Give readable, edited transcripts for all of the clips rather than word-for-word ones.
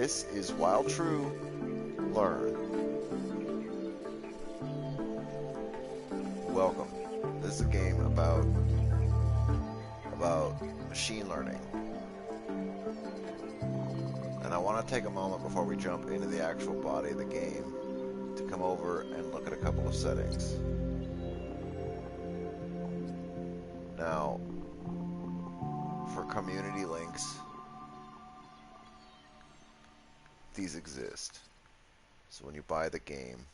This is While True, Learn. Welcome. This is a game about machine learning. And I want to take a moment before we jump into the actual body of the game to come over and look at a couple of settings. Now, for community links, these exist. So when you buy the game,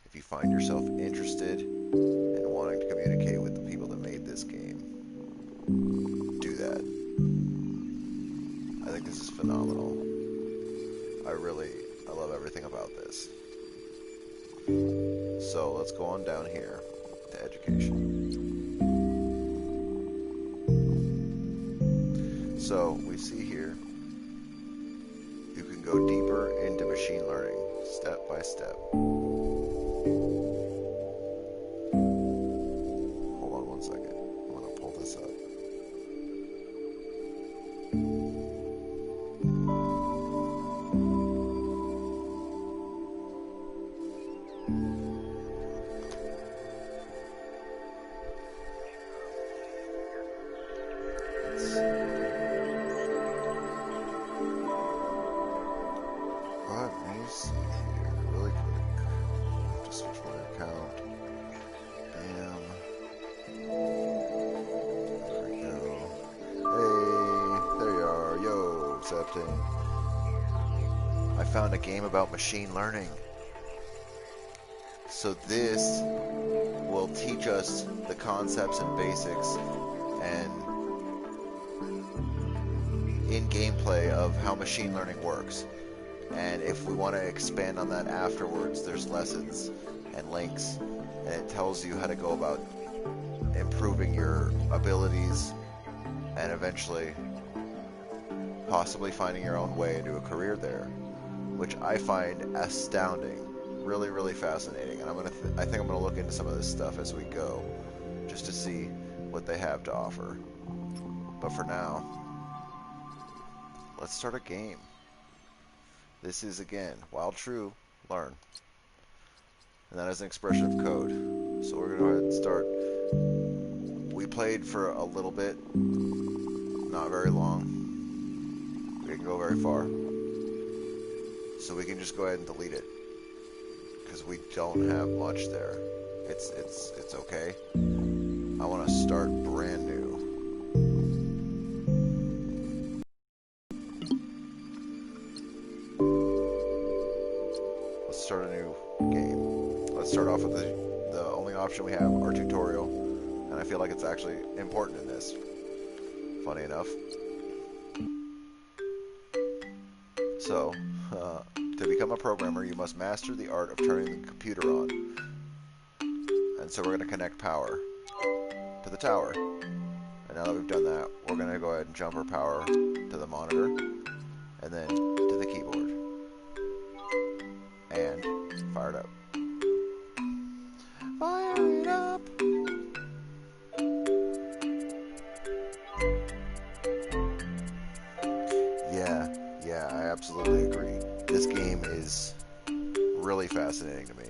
if you find yourself interested in wanting to communicate with the people that made this game, do that. I think this is phenomenal. I love everything about this. So let's go on down here to education. So we see here, you can go deeper into machine learning, step by step. Hold on one second. I'm going to pull this up. I found a game about machine learning. So this will teach us the concepts and basics and in gameplay of how machine learning works. And if we want to expand on that afterwards, there's lessons and links, and it tells you how to go about improving your abilities and eventually possibly finding your own way into a career there, which I find astounding, really, really fascinating. And I think I'm gonna look into some of this stuff as we go, just to see what they have to offer. But for now, let's start a game. This is, again, While True, Learn, and that is an expression of code. So we're gonna go ahead and start. We played for a little bit, not very long. We didn't go very far, so we can just go ahead and delete it because we don't have much there. It's okay. I want to start brand new. Let's start a new game. Let's start off with the only option we have, our tutorial, and I feel like it's actually important in this. Funny enough. So, to become a programmer, you must master the art of turning the computer on. And so we're going to connect power to the tower. And now that we've done that, we're going to go ahead and jump our power to the monitor, and then to the keyboard. And fire it up. Fire it up! Yeah, I absolutely agree. This game is really fascinating to me.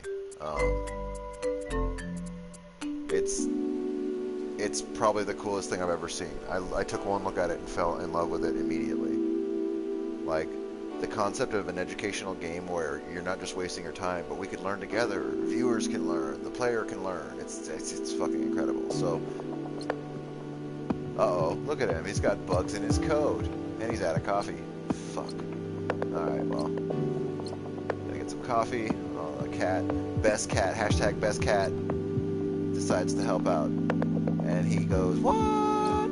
It's probably the coolest thing I've ever seen. I took one look at it and fell in love with it immediately. Like, the concept of an educational game where you're not just wasting your time, but we can learn together. Viewers can learn. The player can learn. It's fucking incredible. So, uh-oh, look at him. He's got bugs in his code. And he's out of coffee. Fuck. Alright, well. Gonna get some coffee. Oh, a cat. Best cat. Hashtag best cat. Decides to help out. And he goes, what?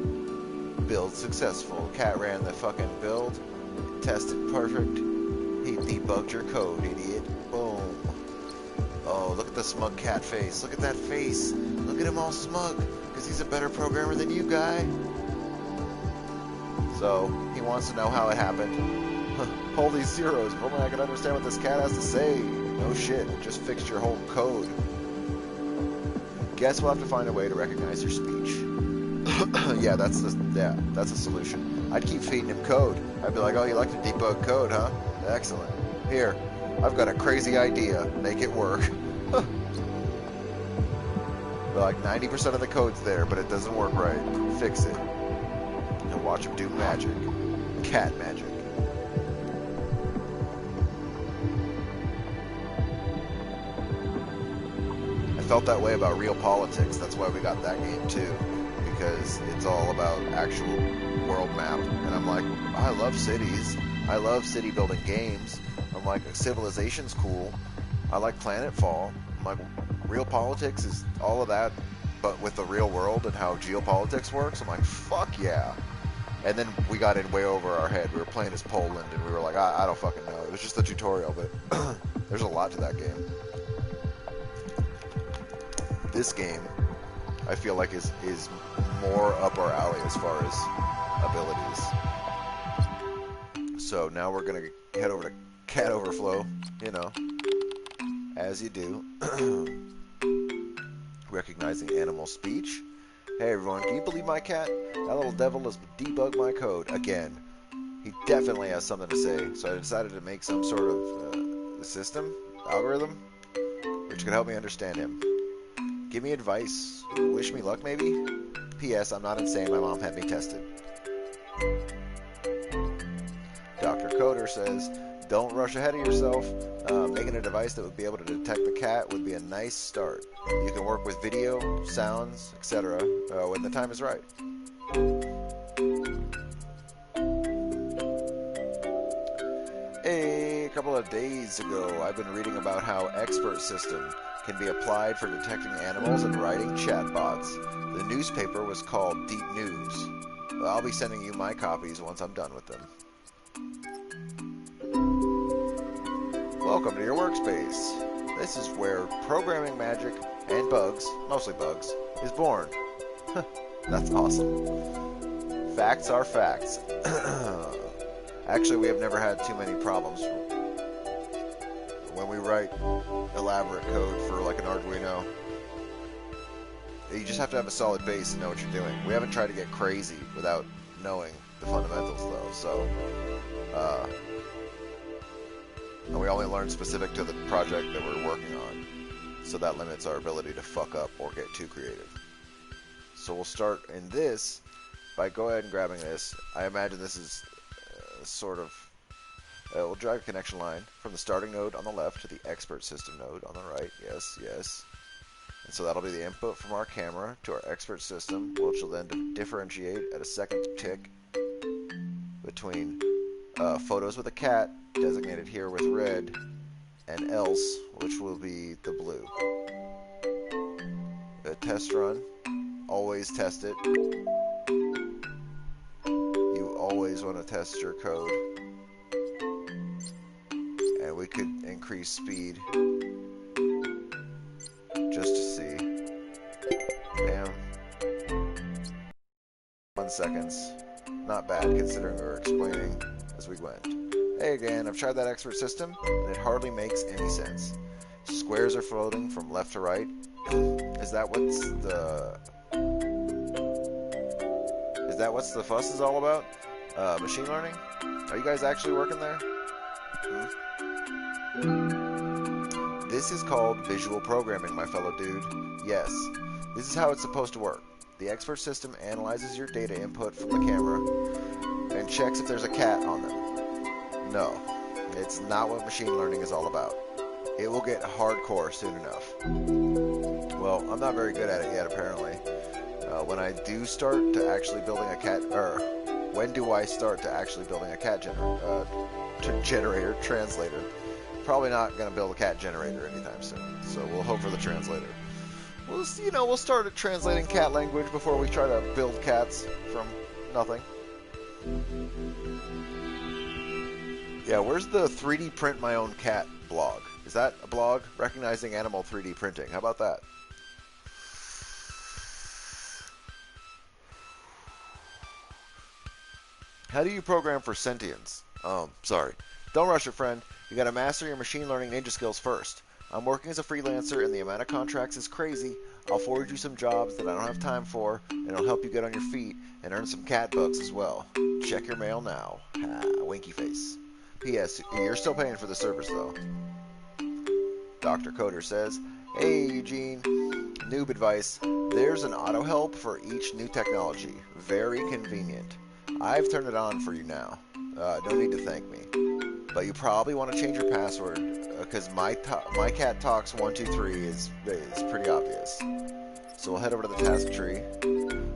Build successful. Cat ran the fucking build. Tested perfect. He debugged your code, idiot. Boom. Oh, look at the smug cat face. Look at that face. Look at him all smug. Because he's a better programmer than you, guy. So, he wants to know how it happened. Hold these zeros. If only I could understand what this cat has to say. No shit. Just fixed your whole code. Guess we'll have to find a way to recognize your speech. Yeah, that's a solution. I'd keep feeding him code. I'd be like, oh, you like to debug code, huh? Excellent. Here, I've got a crazy idea. Make it work. Like 90% of the code's there, but it doesn't work right. Fix it. And watch him do magic. Cat magic. I felt that way about Real Politics. That's why we got that game too. Because it's all about actual world map. And I'm like, I love cities. I love city building games. I'm like, Civilization's cool. I like Planetfall. I'm like, Real Politics is all of that, but with the real world and how geopolitics works. I'm like, fuck yeah. And then we got in way over our head. We were playing as Poland, and we were like, I don't fucking know. It was just a tutorial, but there's a lot to that game. This game, I feel like is more up our alley as far as abilities. So now we're gonna head over to Cat Overflow, you know, as you do. Recognizing animal speech. Hey everyone, can you believe my cat? That little devil has debugged my code again. He definitely has something to say, so I decided to make some sort of system, algorithm, which could help me understand him. Give me advice. Wish me luck, maybe? P.S. I'm not insane. My mom had me tested. Dr. Coder says, don't rush ahead of yourself. Making a device that would be able to detect the cat would be a nice start. You can work with video, sounds, etc. When the time is right. A couple of days ago, I've been reading about how Expert System can be applied for detecting animals and writing chatbots. The newspaper was called Deep News. I'll be sending you my copies once I'm done with them. Welcome to your workspace. This is where programming magic and bugs, mostly bugs, is born. That's awesome. Facts are facts. Actually, we have never had too many problems when we write elaborate code for like an Arduino. You just have to have a solid base and know what you're doing. We haven't tried to get crazy without knowing the fundamentals though, so and we only learn specific to the project that we're working on, so that limits our ability to fuck up or get too creative. So we'll start in this by go ahead and grabbing this. I imagine this is sort of we'll drag a connection line from the starting node on the left to the expert system node on the right. Yes, yes. And so that'll be the input from our camera to our expert system, which will then differentiate at a second tick between photos with a cat, designated here with red, and else, which will be the blue. A test run. Always test it. You always want to test your code. And we could increase speed just to see. Bam. 1 second. Not bad considering we were explaining as we went. Hey again, I've tried that expert system and it hardly makes any sense. Squares are floating from left to right. Is that what's the fuss is all about? Machine learning? Are you guys actually working there? This is called visual programming, my fellow dude. Yes, this is how it's supposed to work. The expert system analyzes your data input from the camera and checks if there's a cat on them. No, it's not what machine learning is all about. It will get hardcore soon enough. Well, I'm not very good at it yet, apparently. When I do start to actually building a cat, or when do I start to actually building a cat generator translator? Probably not going to build a cat generator anytime soon. So we'll hope for the translator. We'll start at translating cat language before we try to build cats from nothing. Yeah, where's the 3D print my own cat blog? Is that a blog? Recognizing animal 3D printing. How about that? How do you program for sentience? Sorry. Don't rush it, friend. You gotta master your machine learning ninja skills first. I'm working as a freelancer and the amount of contracts is crazy. I'll forward you some jobs that I don't have time for, and it'll help you get on your feet and earn some cat bucks as well. Check your mail now. Ha, winky face. P.S. You're still paying for the servers, though. Dr. Coder says, "Hey, Eugene. Noob advice. There's an auto help for each new technology. Very convenient. I've turned it on for you now. No need to thank me. But you probably want to change your password, because my cat talks 123 is pretty obvious. So we'll head over to the task tree.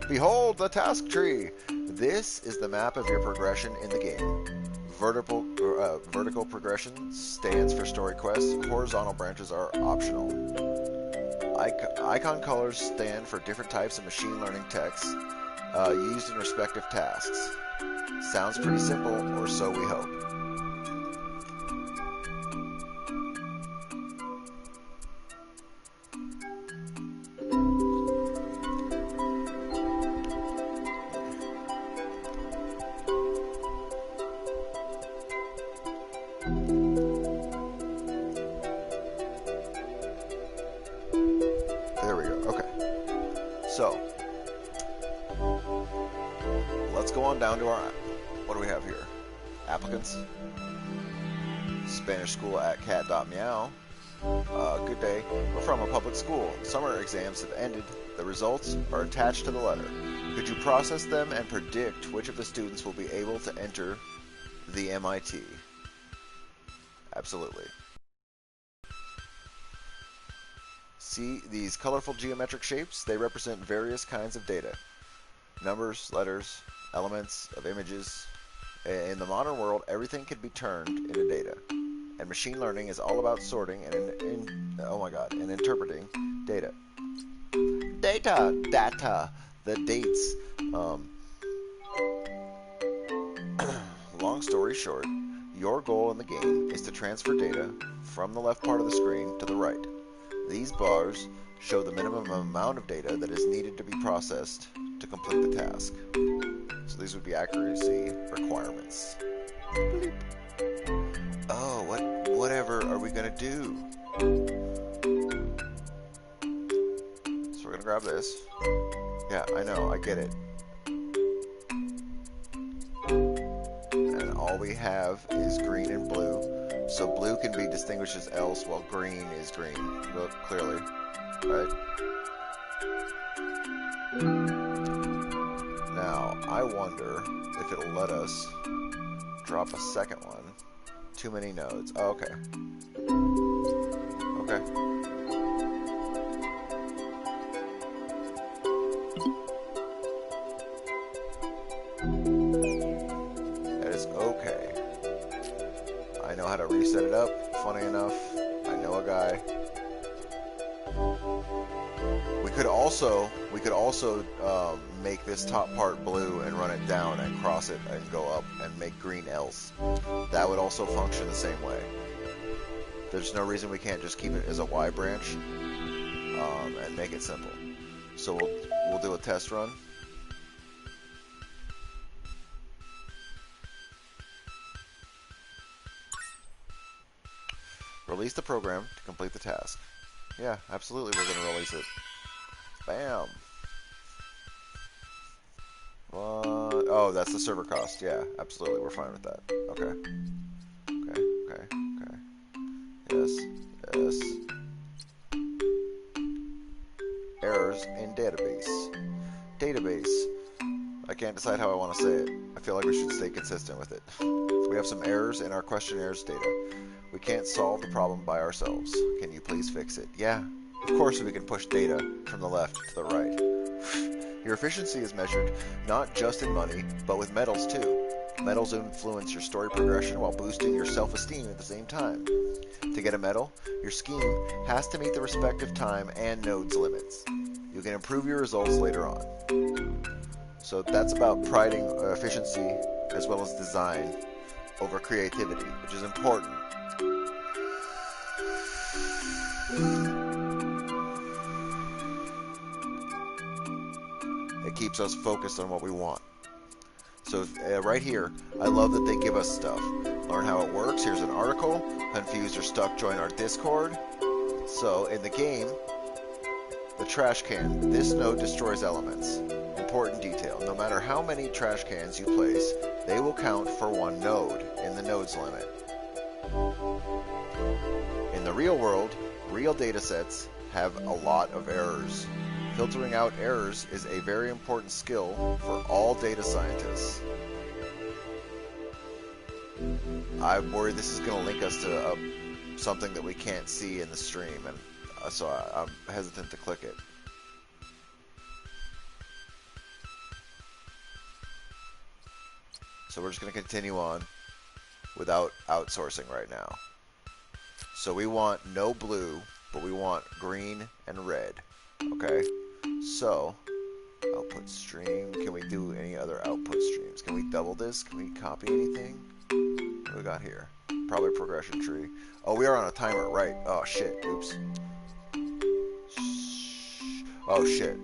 Behold the task tree! This is the map of your progression in the game. Vertical progression stands for story quests. Horizontal branches are optional. Icon colors stand for different types of machine learning texts used in respective tasks. Sounds pretty simple, or so we hope. There we go. Okay. So, let's go on down to our... What do we have here? Applicants. Spanish school at cat.meow. Good day. We're from a public school. Summer exams have ended. The results are attached to the letter. Could you process them and predict which of the students will be able to enter the MIT? Absolutely. See these colorful geometric shapes? They represent various kinds of data. Numbers, letters, elements of images. In the modern world, everything can be turned into data. And machine learning is all about sorting and interpreting data. Data, the dates. Long story short, your goal in the game is to transfer data from the left part of the screen to the right. These bars show the minimum amount of data that is needed to be processed to complete the task. So these would be accuracy requirements. Bleep. Oh, whatever are we gonna do? So we're gonna grab this. Yeah, I know, I get it. And all we have is green and blue. So blue can be distinguished as else, while green is green. Look, clearly. Right? Now, I wonder if it'll let us drop a second one. Too many nodes. Oh, okay. Okay. That is okay. I know how to reset it up. Funny enough, I know a guy. We could also make this top part blue and run it down and cross it and go up and make green else. That would also function the same way. There's no reason we can't just keep it as a Y branch and make it simple. So we'll do a test run. Release the program to complete the task. Yeah, absolutely, we're going to release it. Bam! What? Oh, that's the server cost. Yeah, absolutely, we're fine with that. Okay. Okay. Yes. Errors in database. Database. I can't decide how I want to say it. I feel like we should stay consistent with it. We have some errors in our questionnaires data. We can't solve the problem by ourselves. Can you please fix it? Yeah, of course we can push data from the left to the right. Your efficiency is measured not just in money, but with medals too. Medals influence your story progression while boosting your self-esteem at the same time. To get a medal, your scheme has to meet the respective time and nodes limits. You can improve your results later on. So that's about priding efficiency as well as design over creativity, which is important. It keeps us focused on what we want. So right here, I love that they give us stuff. Learn how it works. Here's an article. Confused or stuck, join our Discord. So in the game, the trash can. This node destroys elements. Important detail. No matter how many trash cans you place, they will count for one node in the nodes limit. In the real world, real data sets have a lot of errors. Filtering out errors is a very important skill for all data scientists. I'm worried this is going to link us to something that we can't see in the stream, and so I'm hesitant to click it. So we're just going to continue on without outsourcing right now. So we want no blue, but we want green and red. Okay? So, output stream. Can we do any other output streams? Can we double this? Can we copy anything? What do we got here? Probably progression tree. Oh, we are on a timer, right. Oh, shit. Oops. Oh, shit.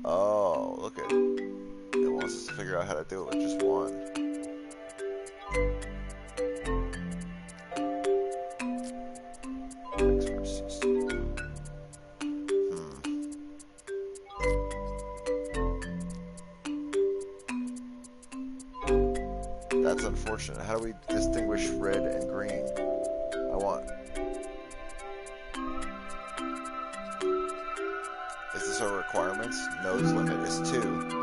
Oh, look at it. It wants us to figure out how to do it with just one. That's unfortunate. How do we distinguish red and green? I want... Is this our requirements? Nodes limit is 2.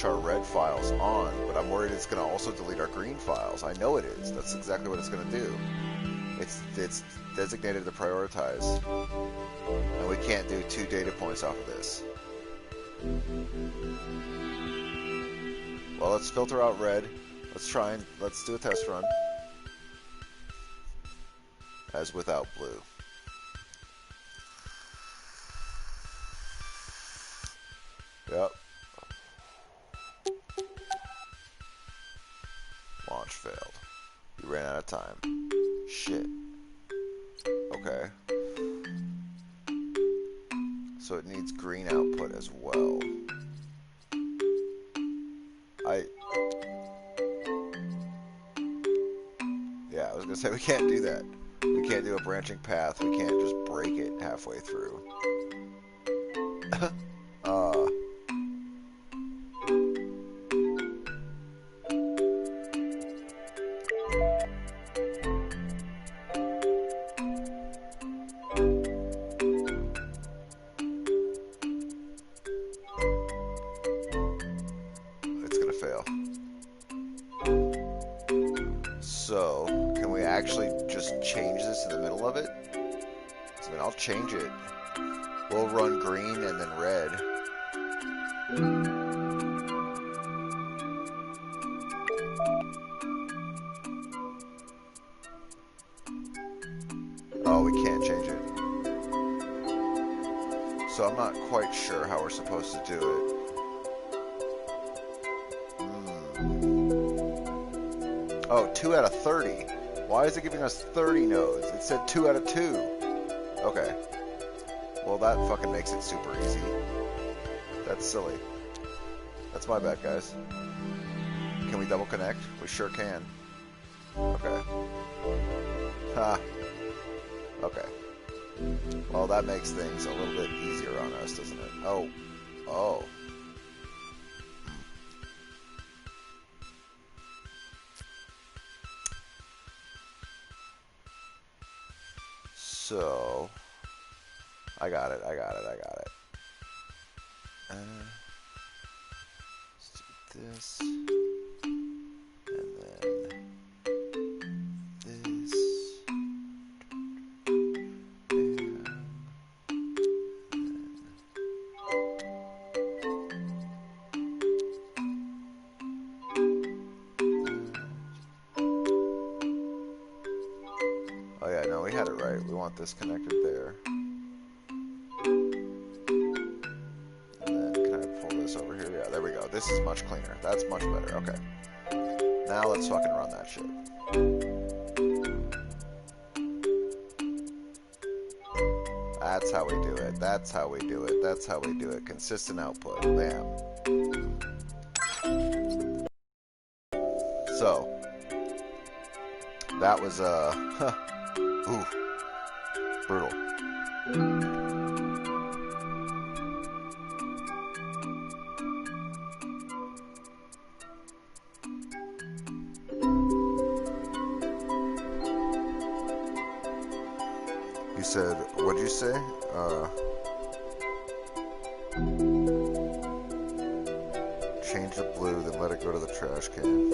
Our red files on, but I'm worried it's going to also delete our green files. I know it is. That's exactly what it's going to do. It's designated to prioritize, and we can't do 2 data points off of this. Well, let's filter out red. Let's do a test run as without blue. Yep. Launch failed. We ran out of time. Shit. Okay. So it needs green output as well. Yeah, I was gonna say we can't do that. We can't do a branching path. We can't just break it halfway through. So, can we actually just change this in the middle of it? I mean, I'll change it. We'll run green and then red. Oh, we can't change it. So I'm not quite sure how we're supposed to do it. Oh, 2 out of 30. Why is it giving us 30 nodes? It said 2 out of 2. Okay. Well, that fucking makes it super easy. That's silly. That's my bad, guys. Can we double connect? We sure can. Okay. Ha. Okay. Well, that makes things a little bit easier on us, doesn't it? Oh. Oh. So, I got it. Let's do this, and then this, oh yeah, no, we had it right. We want this connected there. And then can I pull this over here? Yeah, there we go. This is much cleaner. That's much better. Okay. Now let's fucking run that shit. That's how we do it. That's how we do it. That's how we do it. Consistent output. Bam. So, that was, ooh, brutal. You said, what'd you say? Change the blue, then let it go to the trash can.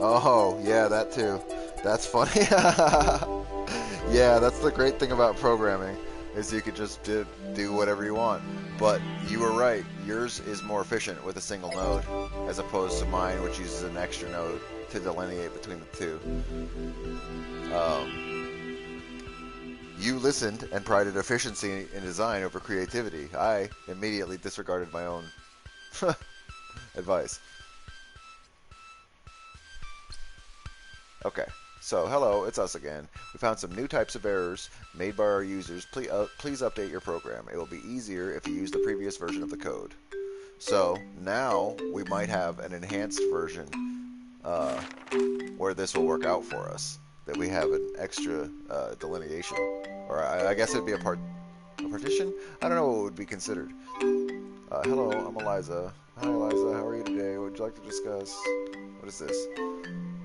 Oh, yeah, that too. That's funny. Yeah, that's the great thing about programming, is you could just do whatever you want. But you were right. Yours is more efficient with a single node, as opposed to mine, which uses an extra node to delineate between the two. You listened and prided efficiency in design over creativity. I immediately disregarded my own advice. Okay, so hello, it's us again. We found some new types of errors made by our users. Please update your program. It will be easier if you use the previous version of the code. So now we might have an enhanced version where this will work out for us. That we have an extra delineation. Or I guess it'd be a partition? I don't know what would be considered. Hello, I'm Eliza. Hi Eliza, how are you today? What would you like to discuss? What is this?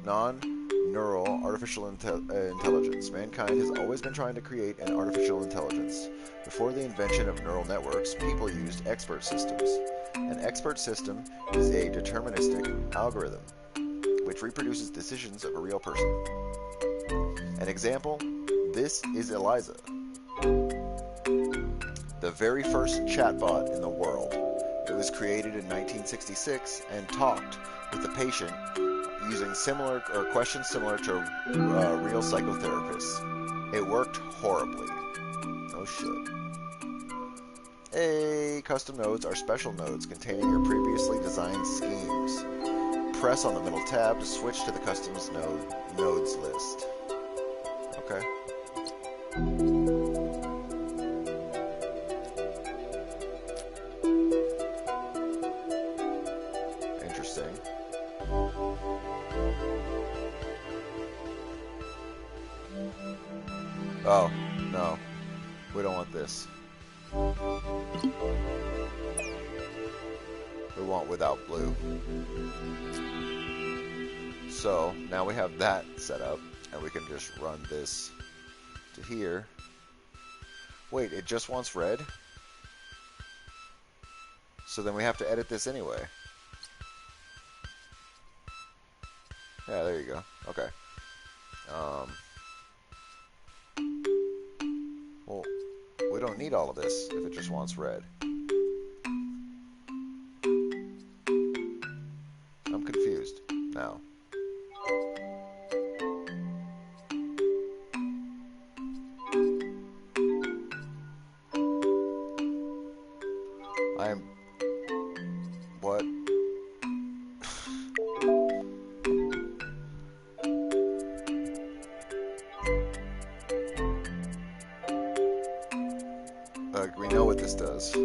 Non-neural artificial intelligence. Mankind has always been trying to create an artificial intelligence. Before the invention of neural networks, people used expert systems. An expert system is a deterministic algorithm which reproduces decisions of a real person. An example, this is Eliza, the very first chatbot in the world. It was created in 1966 and talked with the patient using questions similar to real psychotherapists. It worked horribly. Oh shit. Hey, custom nodes are special nodes containing your previously designed schemes. Press on the middle tab to switch to the customs nodes list. Okay. Interesting. Oh, no. We don't want this. We want without blue. So, now we have that set up, and we can just run this to here. Wait, it just wants red? So then we have to edit this anyway. Yeah, there you go. Okay. Well, we don't need all of this if it just wants red. I'm confused now. What? We know what this does.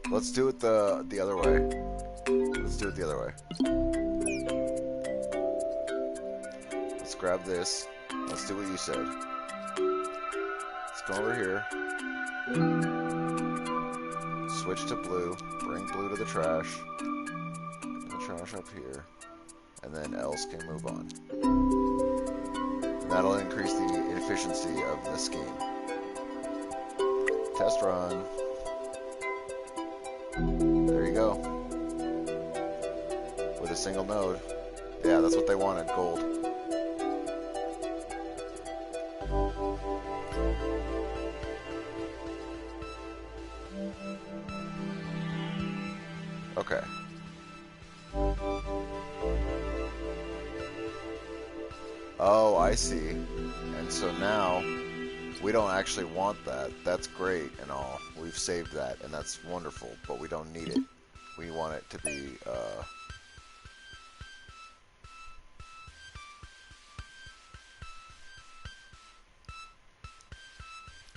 Let's do it the other way. Let's do it the other way. Let's grab this. Let's do what you said. Let's go over here. Switch to blue. Bring blue to the trash. Get the trash up here. And then else can move on. And that'll increase the efficiency of the scheme. Test run. There you go. With a single node. Yeah, that's what they wanted, gold. Okay. Oh, I see. And so now, we don't actually want that. That's great and all. We've saved that, and that's wonderful, but we don't need it. we want it to be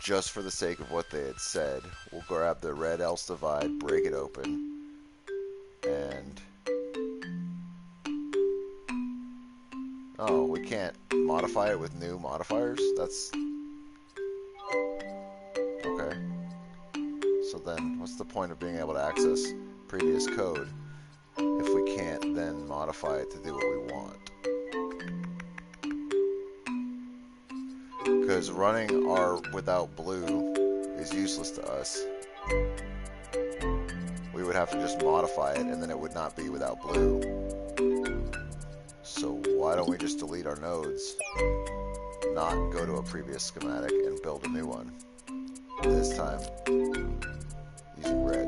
just for the sake of what they had said. We'll grab the red else divide, break it open, and oh, we can't modify it with new modifiers? That's okay. So then what's the point of being able to access previous code if we can't then modify it to do what we want? Because running R without blue is useless to us. We would have to just modify it, and then it would not be without blue. So why don't we just delete our nodes, not go to a previous schematic, and build a new one? This time using red.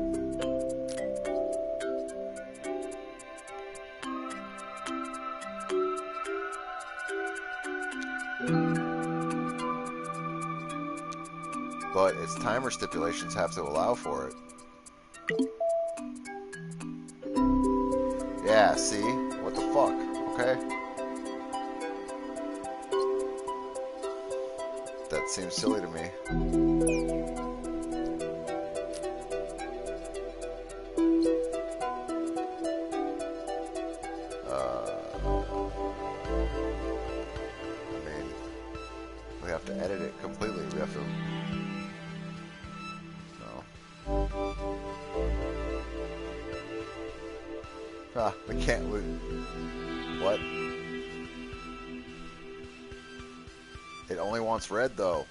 But its timer stipulations have to allow for it. Yeah, see? What the fuck? Okay. That seems silly to me. I mean, we have to edit it completely. We have to... Ah, we can't. What? It only wants red, though.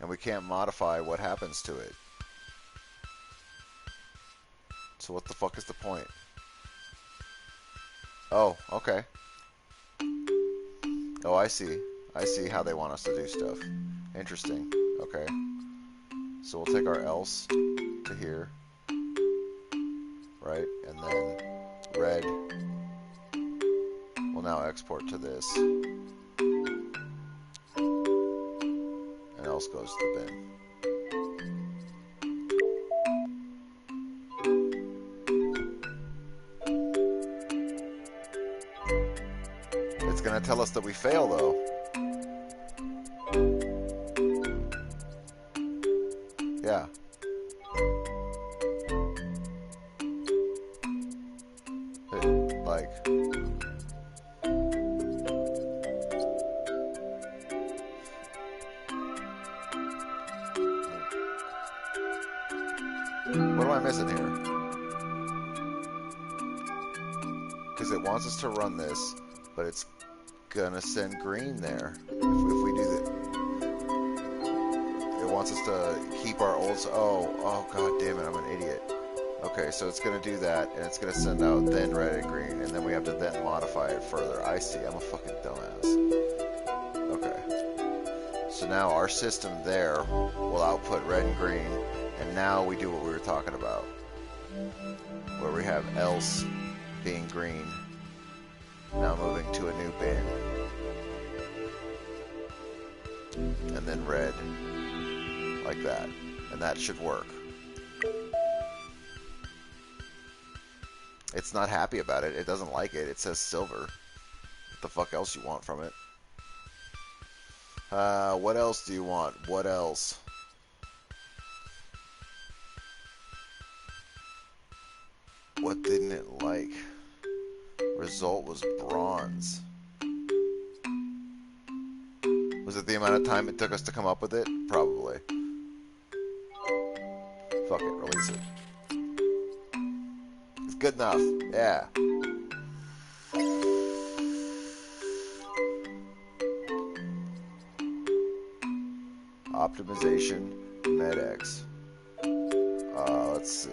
And we can't modify what happens to it. So what the fuck is the point? Oh, okay. Oh, I see. I see how they want us to do stuff. Interesting. Okay. So we'll take our else to here, right? And then red will now export to this. And else goes to the bin. It's going to tell us that we fail, though. Yeah. Like... What am I missing here? Because it wants us to run this, but it's gonna send green there if we do that. It wants us to keep our old... Oh, god damn it, I'm an idiot. Okay, so it's gonna do that, and it's gonna send out then red and green, and then we have to then modify it further. I see, I'm a fucking dumbass. Okay. So now our system there will output red and green, and now we do what we were talking about, where we have else being green, now moving to a new bin, and then red, like that, and that should work. It's not happy about it. It doesn't like it. It says silver. What the fuck else you want from it? What else do you want? What else? What didn't it like? Result was bronze. Was it the amount of time it took us to come up with it? Probably. Fuck it, release it. It's good enough. Yeah. Optimization, MedX. Let's see.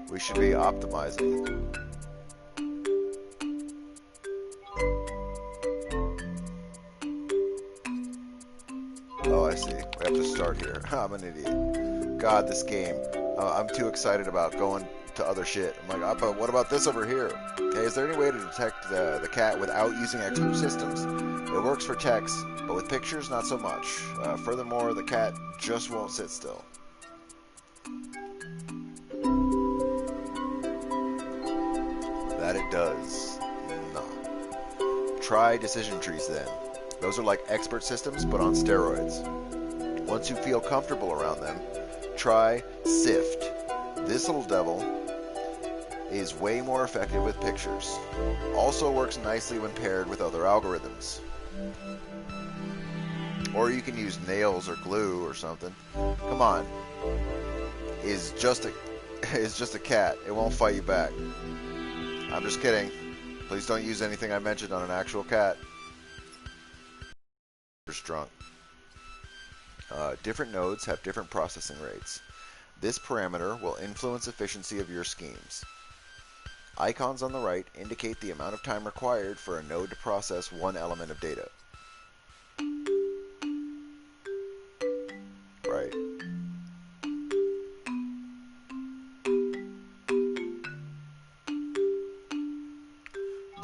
We should be optimizing. Oh, I see. We have to start here. I'm an idiot. God, this game. I'm too excited about going to other shit. I'm like, but what about this over here? Okay, is there any way to detect the cat without using expert systems? It works for text, but with pictures, not so much. Furthermore, the cat just won't sit still. That it does. No. Try decision trees then. Those are like expert systems, but on steroids. Once you feel comfortable around them, try Sift. This little devil is way more effective with pictures. Also works nicely when paired with other algorithms. Or you can use nails or glue or something. Come on. Is just a cat. It won't fight you back. I'm just kidding. Please don't use anything I mentioned on an actual cat. You're drunk. Different nodes have different processing rates. This parameter will influence efficiency of your schemes. Icons on the right indicate the amount of time required for a node to process one element of data. Right.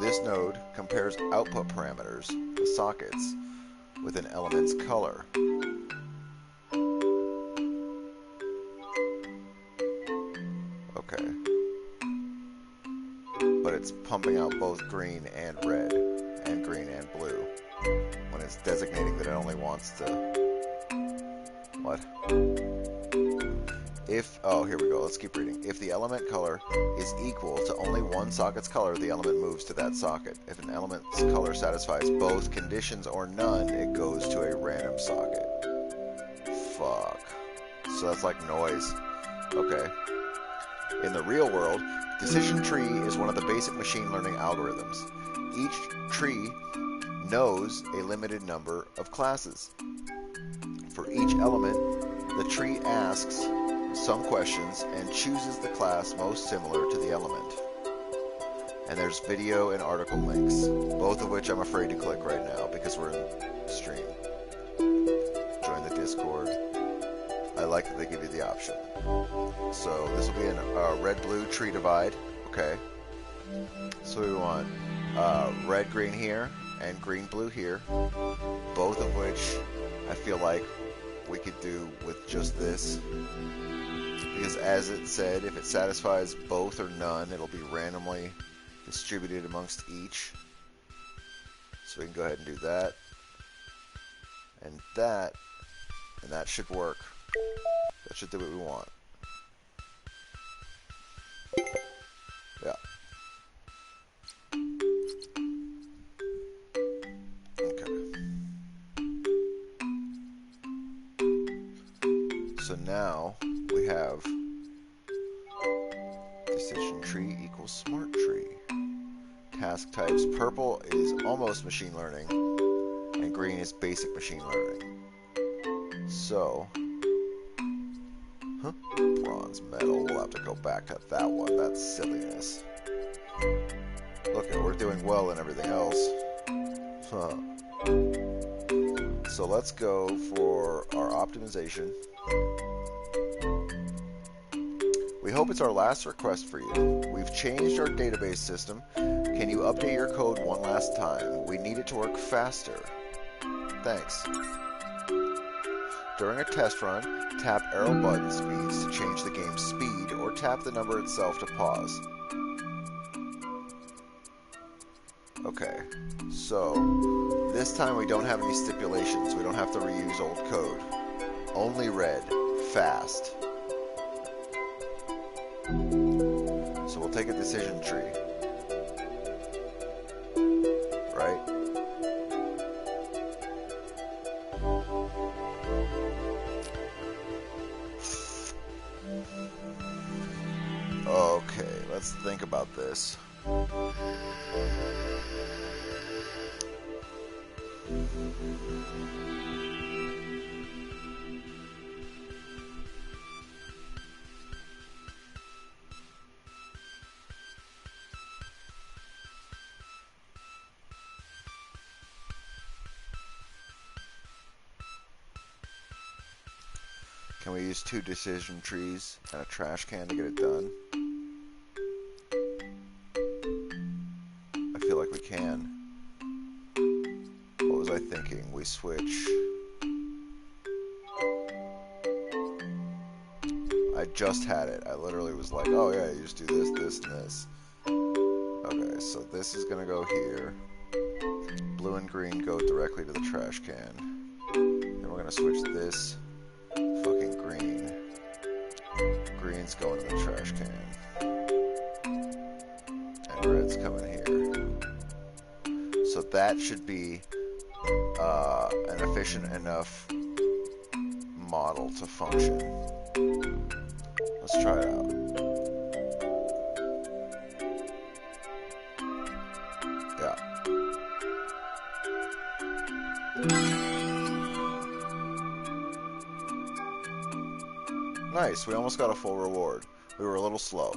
This node compares output parameters, the sockets, with an element's color. Okay. But it's pumping out both green and red, and green and blue, when it's designating that it only wants to... What? Oh, here we go, let's keep reading. If the element color is equal to only one socket's color, the element moves to that socket. If an element's color satisfies both conditions or none, it goes to a random socket. Fuck. So that's like noise. Okay. In the real world, decision tree is one of the basic machine learning algorithms. Each tree knows a limited number of classes. For each element, the tree asks some questions and chooses the class most similar to the element. And there's video and article links, both of which I'm afraid to click right now because we're in stream. Join the Discord. I like that they give you the option. So this will be a red-blue tree divide. Okay. So we want red-green here and green-blue here, both of which I feel like we could do with just this. Because as it said, if it satisfies both or none, it'll be randomly distributed amongst each. So we can go ahead and do that. And that should work. That should do what we want. Yeah. Okay. So now we have decision tree equals smart tree. Task types. Purple is almost machine learning, and green is basic machine learning. So, bronze medal. We'll have to go back to that one. That's silliness. Look, we're doing well in everything else. Huh. So let's go for our optimization. We hope it's our last request for you. We've changed our database system. Can you update your code one last time? We need it to work faster. Thanks. During a test run, tap arrow button speeds to change the game's speed, or tap the number itself to pause. Okay, so this time we don't have any stipulations. We don't have to reuse old code. Only red, fast. So we'll take a decision tree. Right? Okay, let's think about this. Can we use 2 decision trees and a trash can to get it done? I feel like we can. What was we switch... I just had it. I literally was like, oh yeah, you just do this, this, and this. Okay, so this is gonna go here. Blue and green go directly to the trash can. Then we're gonna switch this fucking green. Green's going to the trash can. And red's coming here. So that should be an efficient enough model to function. Let's try it out. Yeah. Nice, we almost got a full reward. We were a little slow.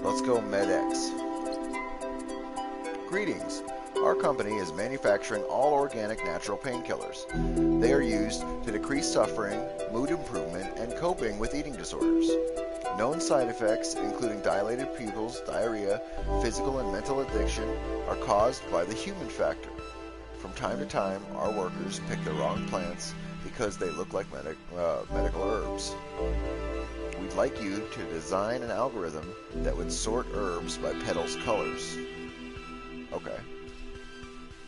Let's go MedX. Greetings. Our company is manufacturing all organic natural painkillers. They are used to decrease suffering, mood improvement, and coping with eating disorders. Known side effects, including dilated pupils, diarrhea, physical and mental addiction, are caused by the human factor. From time to time, our workers pick the wrong plants because they look like medical herbs. We'd like you to design an algorithm that would sort herbs by petals' colors. Okay.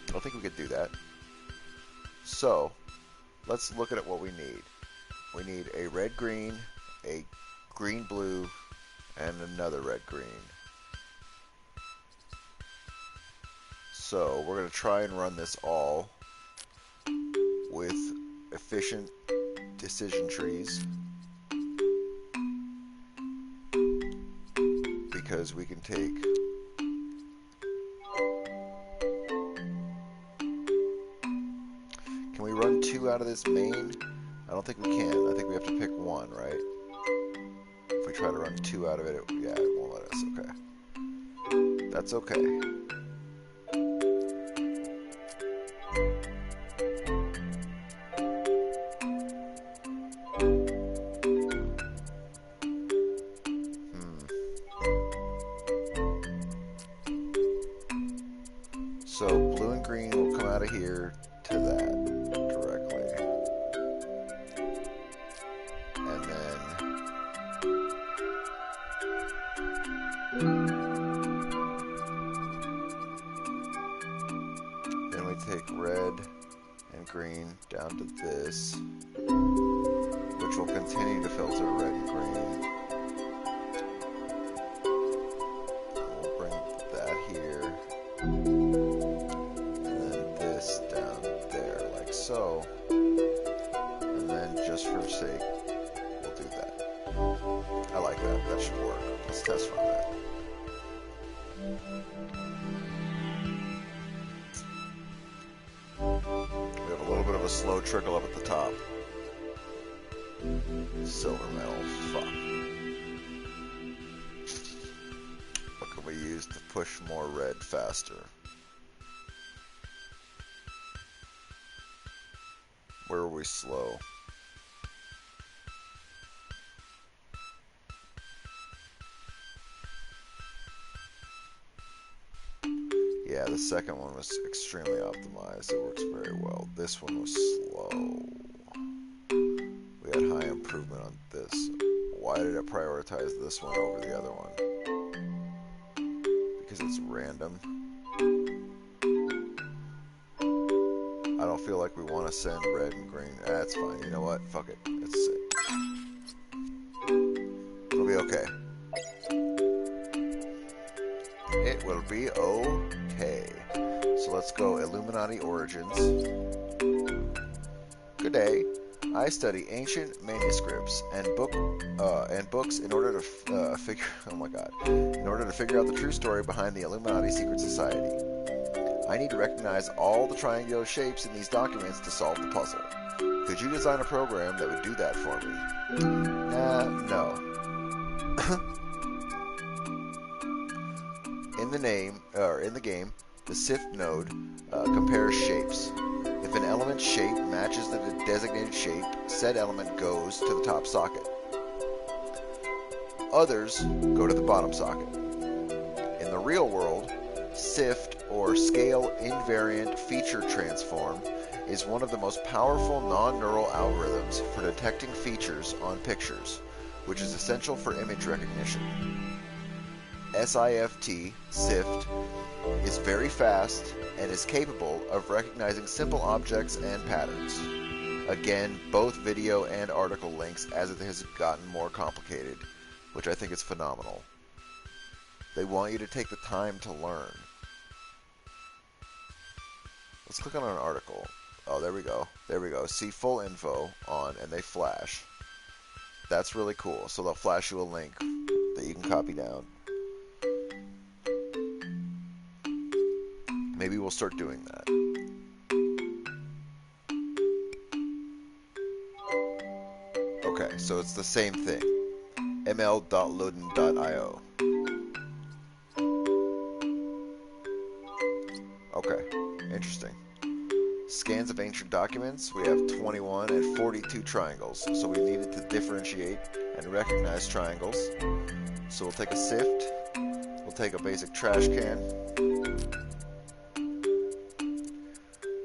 I don't think we could do that. So, let's look at what we need. We need a red-green, a green-blue, and another red-green. So, we're going to try and run this all with efficient decision trees. Because we can take... Can we run 2 out of this main? I don't think we can. I think we have to pick 1, right? If we try to run 2 out of it, yeah, it won't let us. Okay. That's okay. So blue and green will come out of here to that directly. And then we take red and green down to this, which will continue to filter red and green. We'll bring that here. So, and then just for sake, we'll do that. I like that. That should work. Let's test run that. We have a little bit of a slow trickle up at the top. Silver metal. Fuck. What can we use to push more red faster? Where are we slow? Yeah, the second one was extremely optimized. It works very well. This one was slow. We had high improvement on this. Why did I prioritize this one over the other one? Because it's random. I don't feel like we want to send red and green. That's fine. You know what? Fuck it. It's sick. It'll be okay. It will be okay. So let's go Illuminati Origins. Good day. I study ancient manuscripts and books in order to figure. Oh my God! In order to figure out the true story behind the Illuminati secret society. I need to recognize all the triangular shapes in these documents to solve the puzzle. Could you design a program that would do that for me? No. In the game, the sift node compares shapes. If an element's shape matches the designated shape, said element goes to the top socket. Others go to the bottom socket. In the real world, SIFT, or Scale Invariant Feature Transform, is one of the most powerful non-neural algorithms for detecting features on pictures, which is essential for image recognition. SIFT is very fast and is capable of recognizing simple objects and patterns. Again, both video and article links as it has gotten more complicated, which I think is phenomenal. They want you to take the time to learn. Let's click on an article. Oh, there we go. There we go. See full info on, and they flash. That's really cool. So they'll flash you a link that you can copy down. Maybe we'll start doing that. Okay, so it's the same thing. ml.loden.io. Okay, interesting. Scans of ancient documents. We have 21 and 42 triangles. So we needed to differentiate and recognize triangles. So we'll take a sift. We'll take a basic trash can.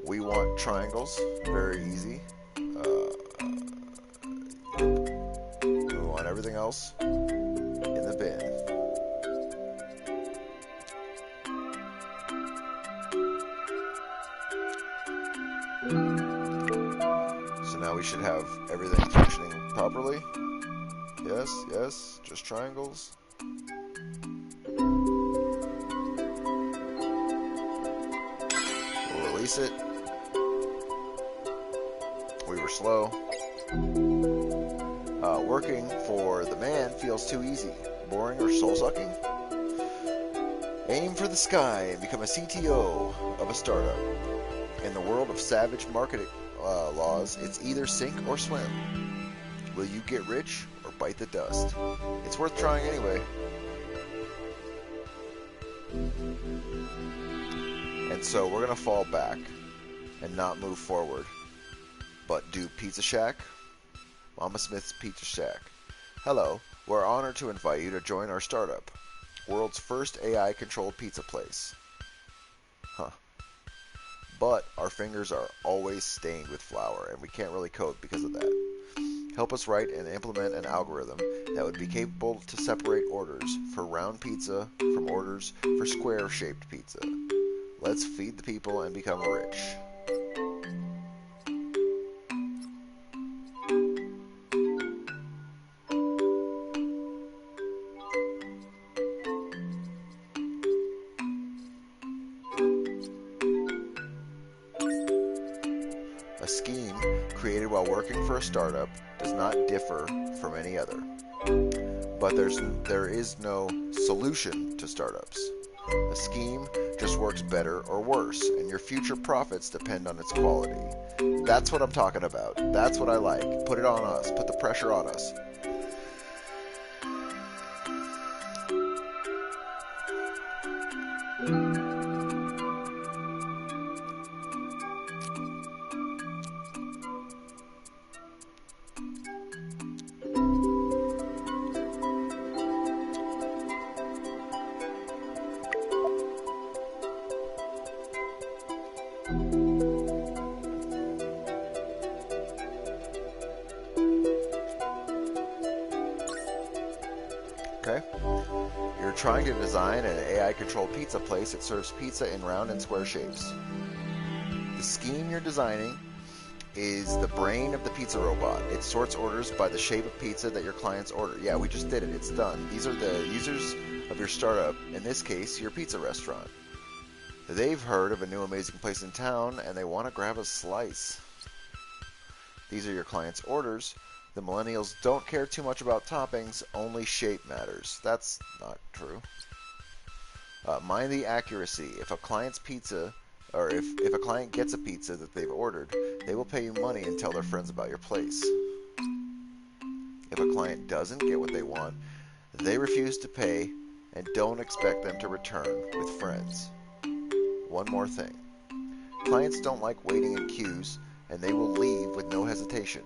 We want triangles. Very easy. We want everything else in the bin. So now we should have everything functioning properly. Yes, yes, just triangles. We'll release it. We were slow. Working for the man feels too easy. Boring or soul-sucking? Aim for the sky and become a CTO of a startup. In the world of savage marketing laws, it's either sink or swim. Will you get rich or bite the dust? It's worth trying anyway. And so we're going to fall back and not move forward, but do Pizza Shack. Mama Smith's Pizza Shack. Hello, we're honored to invite you to join our startup. World's first AI-controlled pizza place. Huh. But our fingers are always stained with flour, and we can't really code because of that. Help us write and implement an algorithm that would be capable to separate orders for round pizza from orders for square-shaped pizza. Let's feed the people and become rich. A scheme created while working for a startup does not differ from any other. But there is no solution to startups. A scheme just works better or worse, and your future profits depend on its quality. That's what I'm talking about. That's what I like. Put it on us. Put the pressure on us. Okay? You're trying to design an AI-controlled pizza place that serves pizza in round and square shapes. The scheme you're designing is the brain of the pizza robot. It sorts orders by the shape of pizza that your clients order. Yeah, we just did it. It's done. These are the users of your startup, in this case, your pizza restaurant. They've heard of a new amazing place in town, and they want to grab a slice. These are your clients' orders. The millennials don't care too much about toppings, only shape matters. That's not true. Mind the accuracy. If a client's pizza, or if a client gets a pizza that they've ordered, they will pay you money and tell their friends about your place. If a client doesn't get what they want, they refuse to pay and don't expect them to return with friends. One more thing. Clients don't like waiting in queues, and they will leave with no hesitation.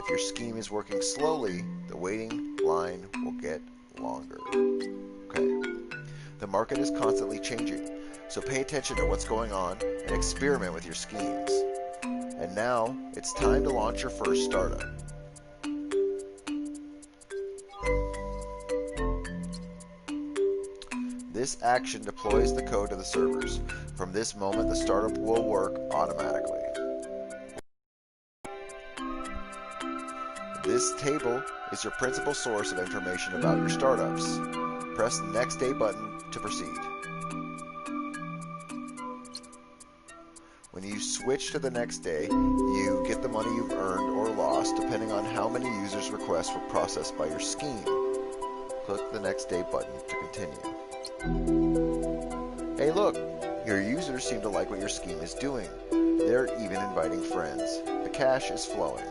If your scheme is working slowly, the waiting line will get longer. Okay. The market is constantly changing. So pay attention to what's going on and experiment with your schemes. And now, it's time to launch your first startup. This action deploys the code to the servers. From this moment, the startup will work automatically. This table is your principal source of information about your startups. Press the Next Day button to proceed. When you switch to the next day, you get the money you've earned or lost depending on how many users' requests were processed by your scheme. Click the Next Day button to continue. Hey look, your users seem to like what your scheme is doing. They're even inviting friends. The cash is flowing.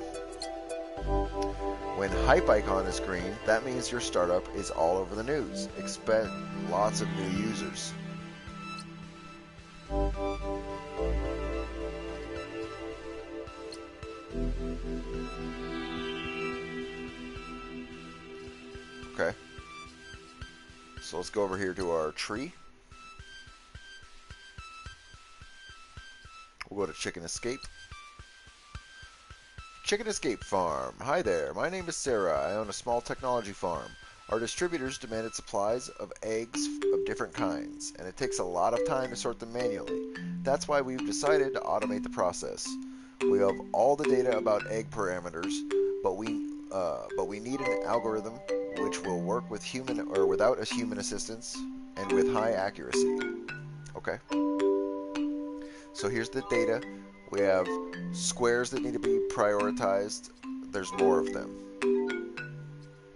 When hype icon is green, that means your startup is all over the news. Expect lots of new users. Okay. So let's go over here to our tree. We'll go to Chicken Escape. Chicken Escape Farm. Hi there, my name is Sarah. I own a small technology farm. Our distributors demanded supplies of eggs of different kinds, and it takes a lot of time to sort them manually. That's why we've decided to automate the process. We have all the data about egg parameters, but we need an algorithm which will work with human or without a human assistance and with high accuracy. Okay. So here's the data. We have squares that need to be prioritized. There's more of them.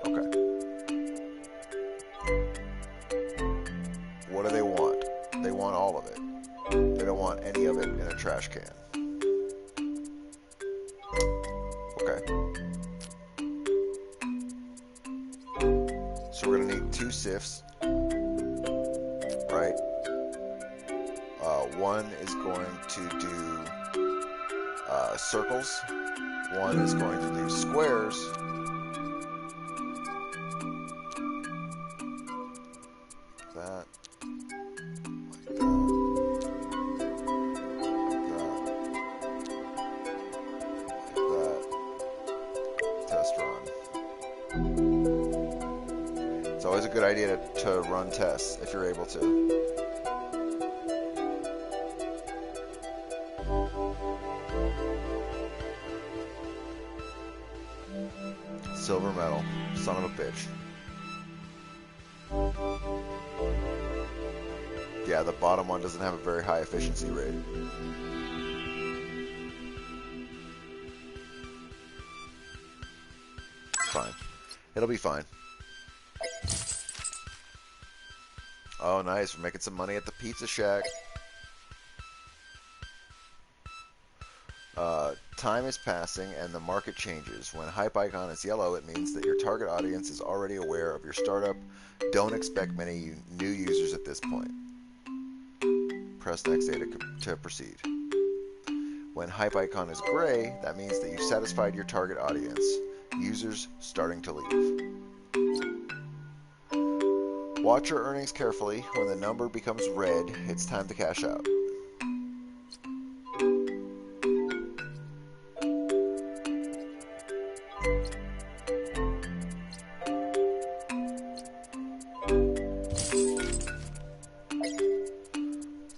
Okay. What do they want? They want all of it. They don't want any of it in a trash can. Okay. So we're going to need 2 sifts. Right? One is going to do circles. One is going to do squares. That. Like that. Like that. Test run. It's always a good idea to run tests if you're able to. Silver medal. Son of a bitch. Yeah, the bottom one doesn't have a very high efficiency rate. Fine. It'll be fine. Oh, nice. We're making some money at the Pizza Shack. Time is passing and the market changes. When hype icon is yellow, it means that your target audience is already aware of your startup. Don't expect many new users at this point. Press next day to proceed. When hype icon is gray, that means that you've satisfied your target audience. Users starting to leave. Watch your earnings carefully. When the number becomes red, it's time to cash out.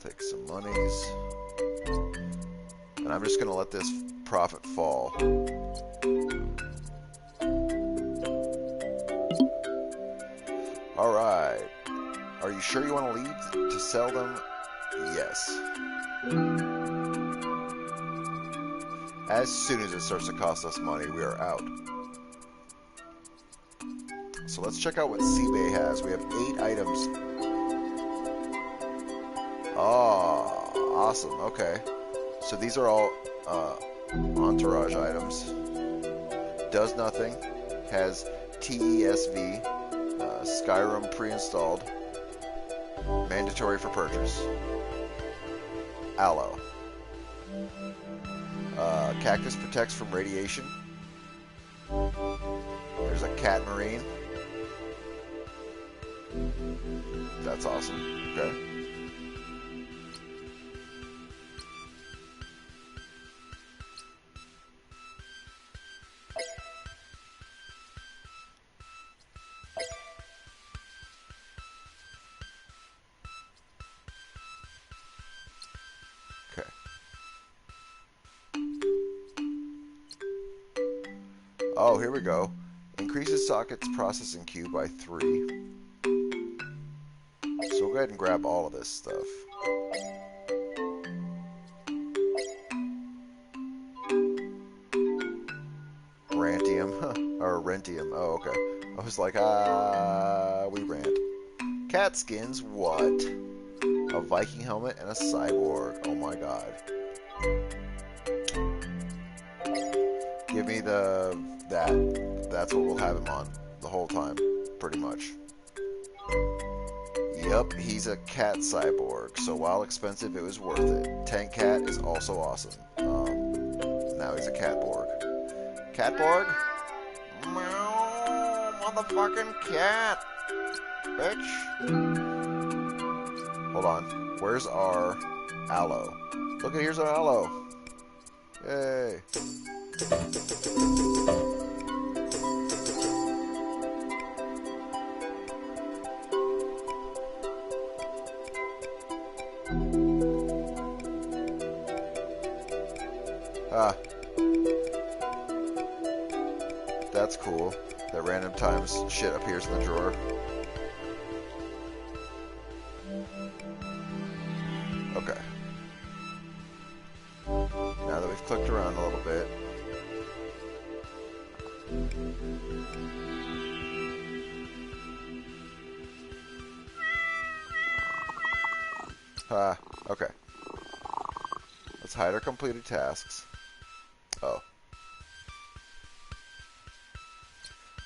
Take some monies. And I'm just going to let this profit fall. Alright. Are you sure you want to leave to sell them? Yes. As soon as it starts to cost us money, we are out. So let's check out what eBay has. We have 8 items. Oh, awesome. Okay. So these are all entourage items. Does nothing. Has TESV. Skyrim pre-installed. Mandatory for purchase. Aloe. Cactus protects from radiation. There's a cat marine. That's awesome. Okay. Oh, here we go. Increases sockets processing queue by 3. So we'll go ahead and grab all of this stuff. Rantium, or Rentium. Oh, okay. I was like, we rant. Cat skins, what? A Viking helmet and a cyborg. Oh my god. Give me that. That's what we'll have him on the whole time, pretty much. Yup, he's a cat cyborg, so while expensive, it was worth it. Tank Cat is also awesome. Now he's a Catborg. Catborg? Meow, motherfucking cat, bitch. Hold on, where's our aloe? Look at, here's our aloe. Yay. Ah. That's cool. That random times shit appears in the drawer. Okay. Now that we've clicked around a little bit. Okay. Let's hide our completed tasks. Oh.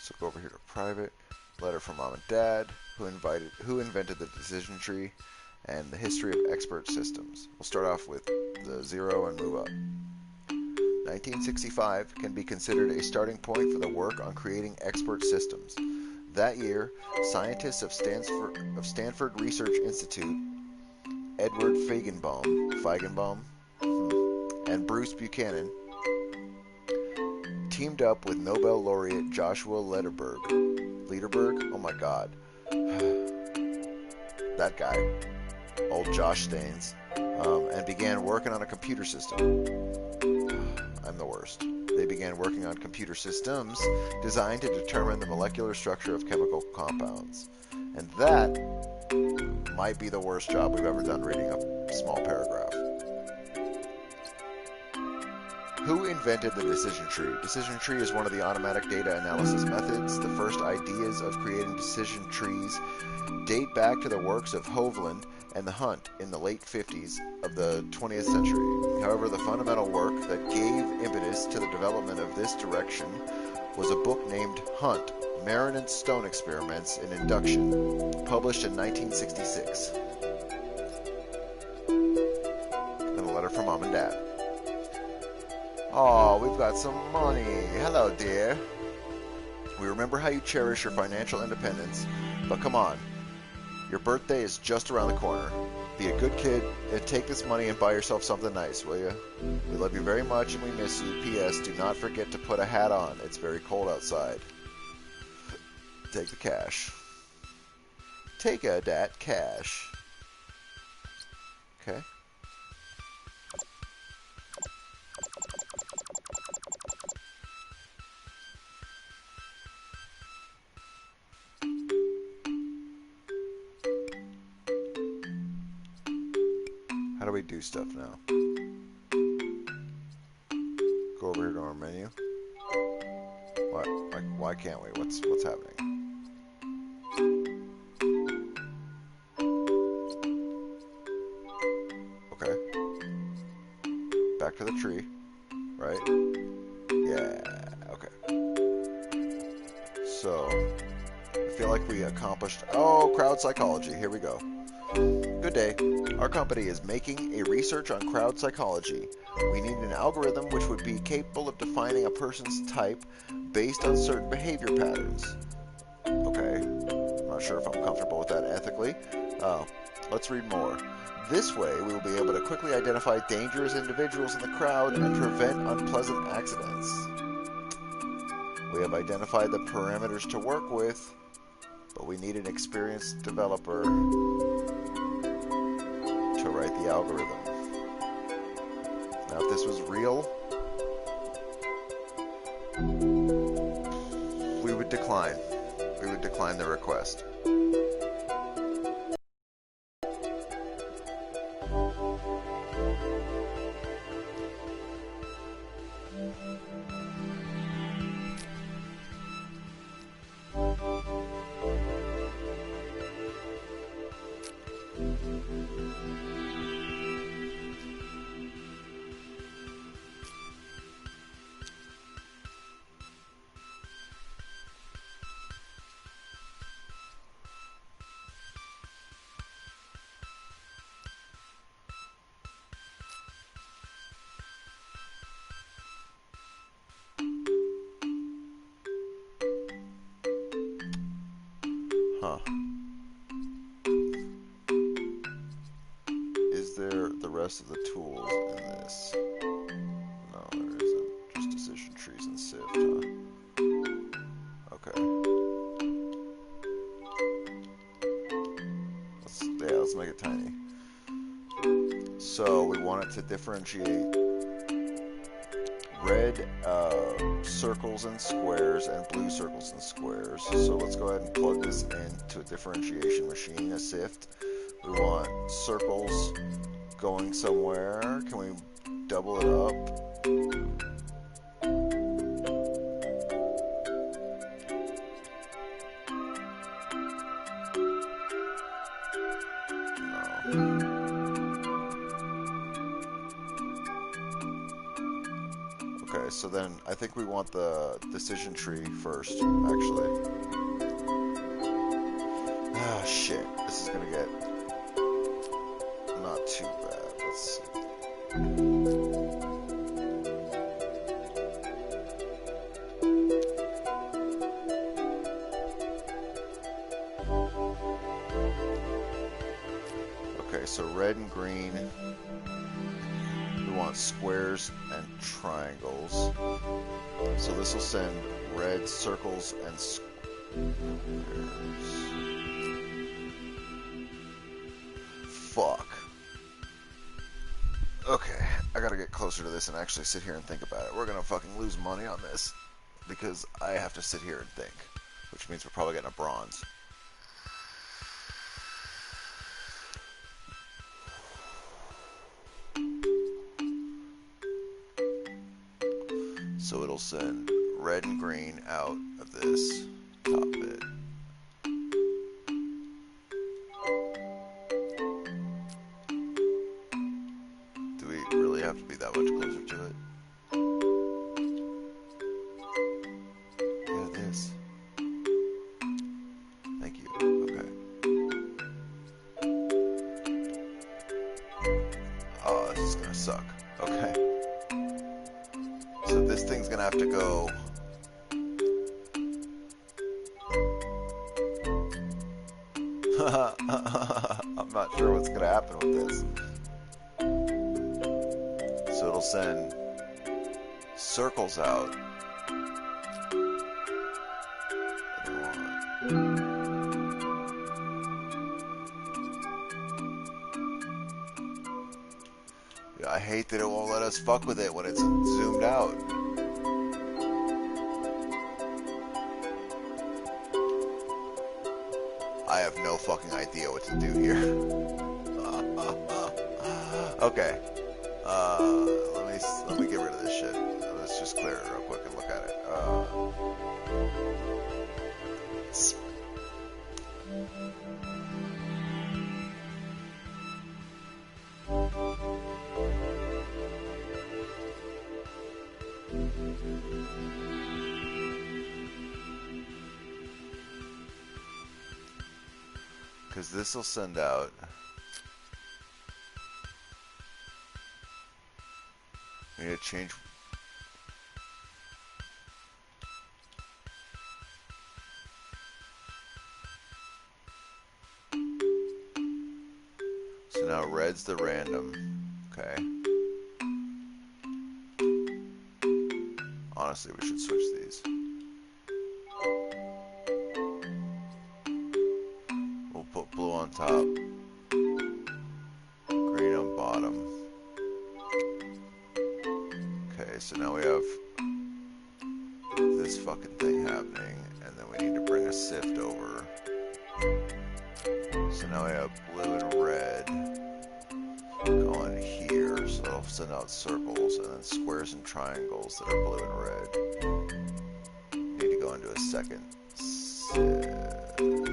So go over here to private. Letter from mom and dad, who invented the decision tree, and the history of expert systems. We'll start off with the 0 and move up. 1965 can be considered a starting point for the work on creating expert systems. That year, scientists of Stanford Research Institute, Edward Feigenbaum, and Bruce Buchanan teamed up with Nobel laureate Joshua Lederberg. Oh my god. That guy. Old Josh Staines. And began working on a computer system. I'm the worst. They began working on computer systems designed to determine the molecular structure of chemical compounds. And that might be the worst job we've ever done reading a small paragraph. Who invented the decision tree? Decision tree is one of the automatic data analysis methods. The first ideas of creating decision trees date back to the works of Hovland and the Hunt in the late 50s of the 20th century. However, the fundamental work that gave impetus to the development of this direction was a book named Hunt, Marin and Stone Experiments in Induction, published in 1966. And a letter from mom and dad. Oh, we've got some money. Hello, dear. We remember how you cherish your financial independence, but come on. Your birthday is just around the corner. Be a good kid and take this money and buy yourself something nice, will you? We love you very much and we miss you. P.S. Do not forget to put a hat on. It's very cold outside. Take the cash. Take that cash. Okay. How do we do stuff now? Go over here to our menu. What? Like, why can't we? What's happening? Okay. Back to the tree. Right? Yeah. Okay. So, I feel like we accomplished... Oh, crowd psychology. Here we go. Good day. Our company is making a research on crowd psychology. We need an algorithm which would be capable of defining a person's type based on certain behavior patterns. Okay. I'm not sure if I'm comfortable with that ethically. Let's read more. This way, we will be able to quickly identify dangerous individuals in the crowd and prevent unpleasant accidents. We have identified the parameters to work with, but we need an experienced developer to write the algorithm. Now, if this was real, would decline. We would decline the request. Huh. Is there the rest of the tools in this? No, there isn't. Just decision trees and sift, huh? Okay. Let's make it tiny. So we want it to differentiate red circles and squares and blue circles and squares. So let's go ahead and plug this into a differentiation machine, a sift. We want circles going somewhere. Can we double it up? Okay, so then I think we want the decision tree first, actually. Ah, shit. This is gonna get not too bad. Let's see. Okay, so red and green. We want squares and triangles. So this will send red circles and squares. Fuck. Okay, I gotta get closer to this and actually sit here and think about it. We're gonna fucking lose money on this because I have to sit here and think, which means we're probably getting a bronze. So it'll send red and green out of this top bit. Do we really have to be that much closer to it? Yeah, this. Thank you. Okay. Oh, this is gonna suck. Okay. So this thing's gonna have to go. I'm not sure what's gonna happen with this. So it'll send circles out. Yeah, I hate that it won't let us fuck with it when it's zoomed out. I have no fucking idea what to do here. Okay. Let me get rid of this shit. Let's just clear it real quick and look at it. Because this will send out. We need to change. So now red's the random. Okay. Honestly, we should switch these. We'll put blue on top, green on bottom. Okay, so now we have this fucking thing happening. happening, and then we need to bring a sift over. So now we have blue and red going here, so it'll send out circles, and then squares and triangles that are blue and red need to go into a second sift.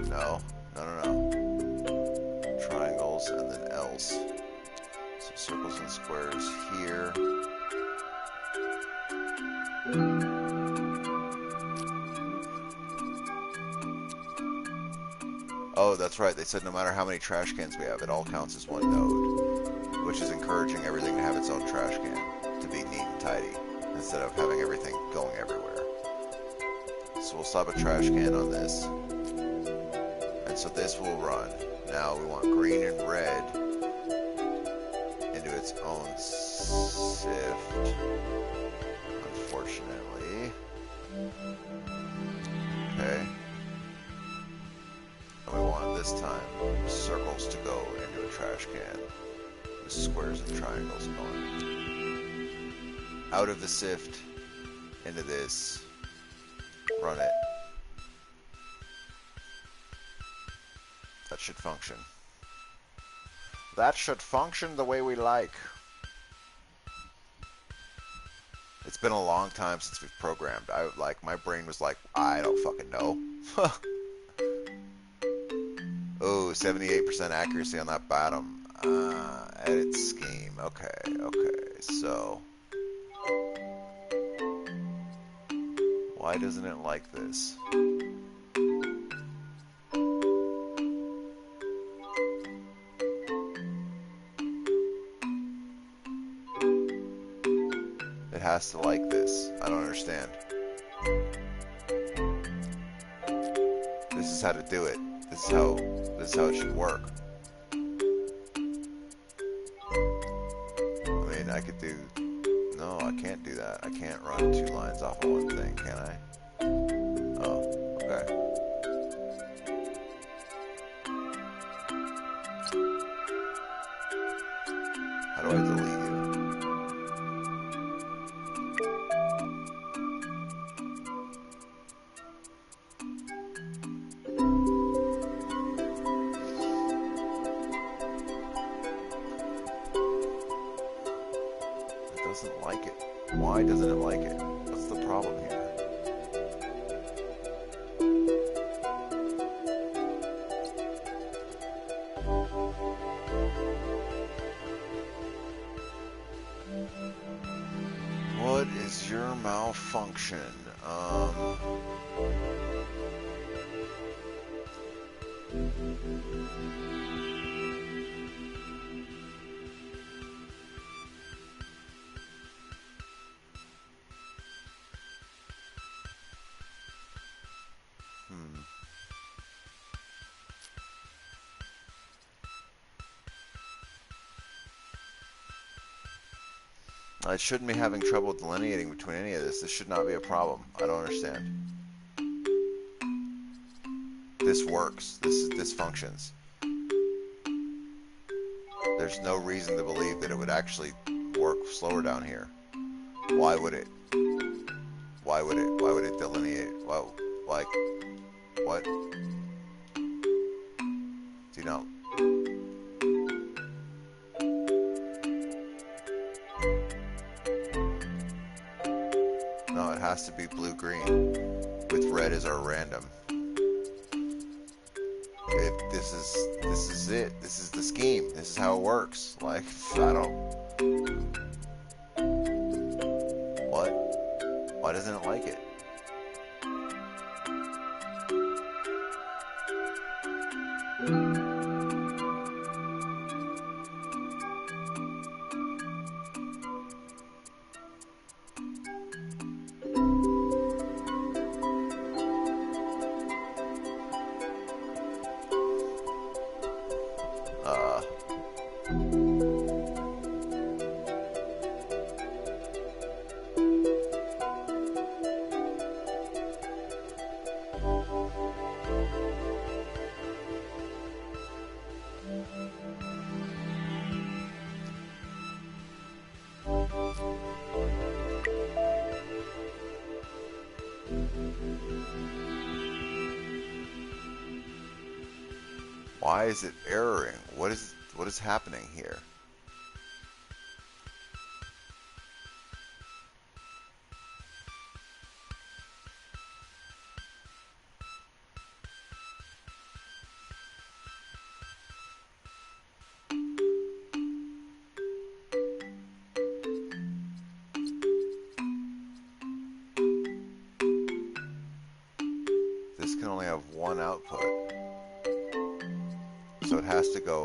No. Triangles and then else. So circles and squares here. Oh, that's right. They said no matter how many trash cans we have, it all counts as one node, which is encouraging everything to have its own trash can, to be neat and tidy, instead of having everything going everywhere. So we'll slap a trash can on this, and so this will run. Now we want green and red into its own sift, unfortunately. Okay. And we want this time circles to go into a trash can with squares and triangles going. Out of the sift, into this, run it. That should function. That should function the way we like. It's been a long time since we've programmed. My brain was like, I don't fucking know. Oh, 78% accuracy on that bottom. Edit scheme. Okay, so. Why doesn't it like this? It has to like this. I don't understand. This is how to do it. This is how it should work. I mean, I could do... No, I can't do that. I can't run two lines off of one thing, can I? Oh, okay. How do I delete you? Doesn't like it. Why doesn't it like it? What's the problem here? What is your malfunction? I shouldn't be having trouble delineating between any of this. This should not be a problem. I don't understand. This works. This functions. There's no reason to believe that it would actually work slower down here. Why would it? Why would it delineate? Well, like, what? Do you know? No, it has to be blue-green, with red as our random. This is it. This is the scheme. This is how it works. Like, I don't... What? Why doesn't it like it? Why is it erroring? What is happening here? This can only have one output. So it has to go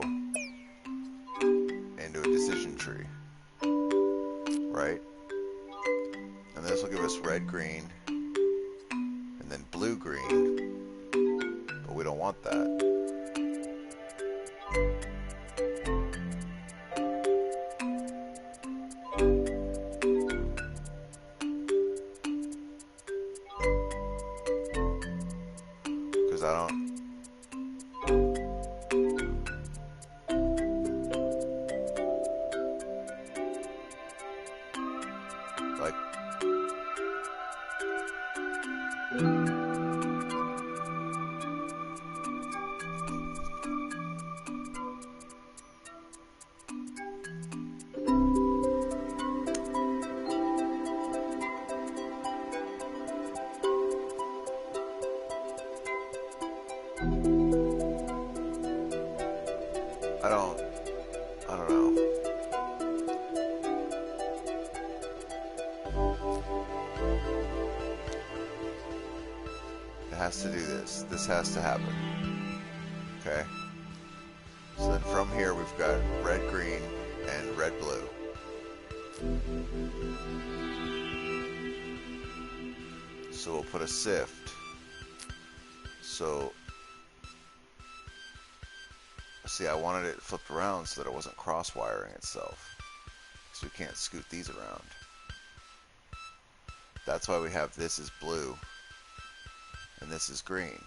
into a decision tree, right? And this will give us red, green, and then blue, green, but we don't want that. Because I don't... like... I don't know. It has to do this. This has to happen. Okay? So then from here we've got red, green, and red, blue. So we'll put a sift. So, see, I wanted it flipped around so that it wasn't cross-wiring itself. So we can't scoot these around. That's why we have this is blue and this is green.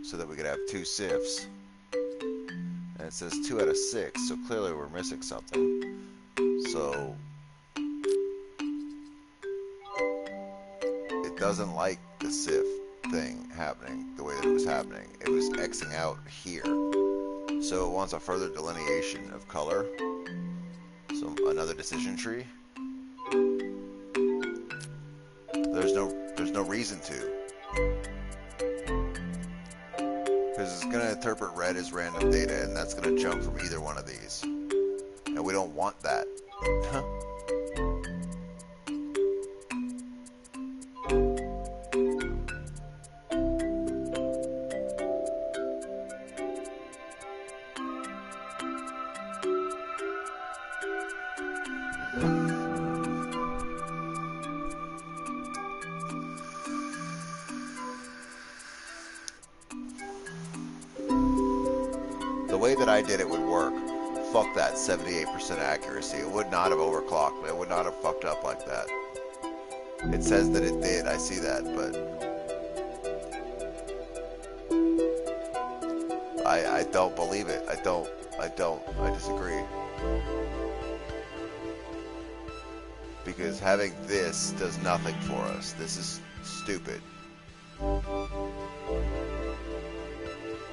So that we could have two sifts. And it says 2 out of 6, so clearly we're missing something. So it doesn't like the sift thing happening the way that it was happening. It was Xing out here. So it wants a further delineation of color. So another decision tree. There's no reason to. Because it's going to interpret red as random data, and that's going to jump from either one of these. And we don't want that. The way that I did it would work. Fuck that 78% accuracy. It would not have overclocked. It would not have fucked up like that. It says that it did. I see that, but I don't believe it. I disagree. Because having this does nothing for us. This is stupid.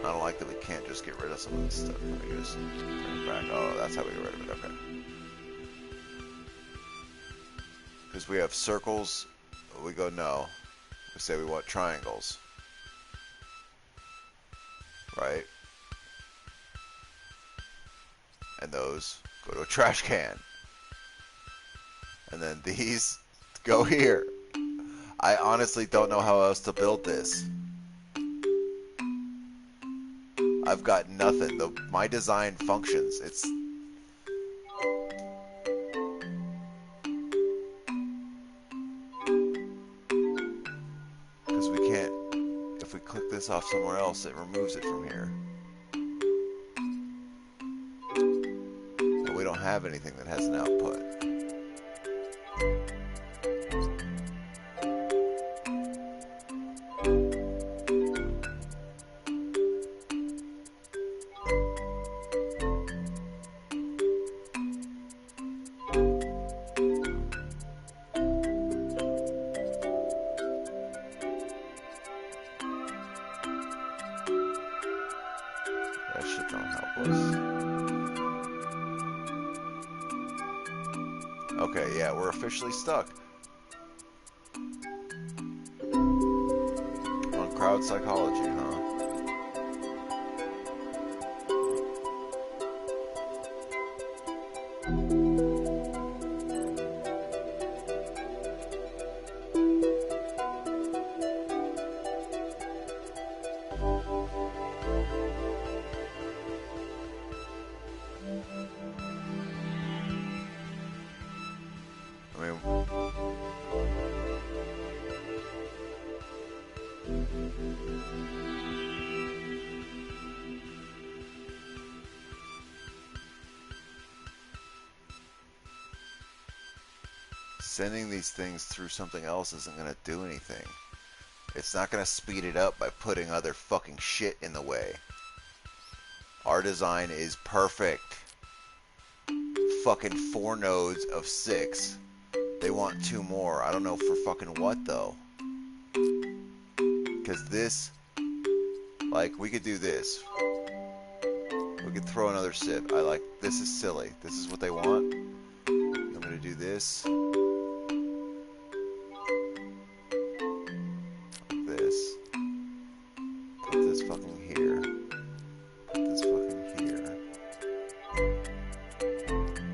I don't like that we can't just get rid of some of this stuff. We just bring it back. Oh, that's how we get rid of it. Okay. Because we have circles. We go no. We say we want triangles. Right? And those go to a trash can. And then these go here. I honestly don't know how else to build this. I've got nothing. My design functions. It's... because we can't... if we click this off somewhere else, it removes it from here. But we don't have anything that has an output. Don't help us. Okay, yeah, we're officially stuck. On crowd psychology, huh? Sending these things through something else isn't going to do anything. It's not going to speed it up by putting other fucking shit in the way. Our design is perfect. Fucking 4 nodes of 6. They want 2 more. I don't know for fucking what, though. Because this... Like, we could do this. We could throw another sip. This is silly. This is what they want. I'm going to do this. This. Put this fucking here. Put this fucking here.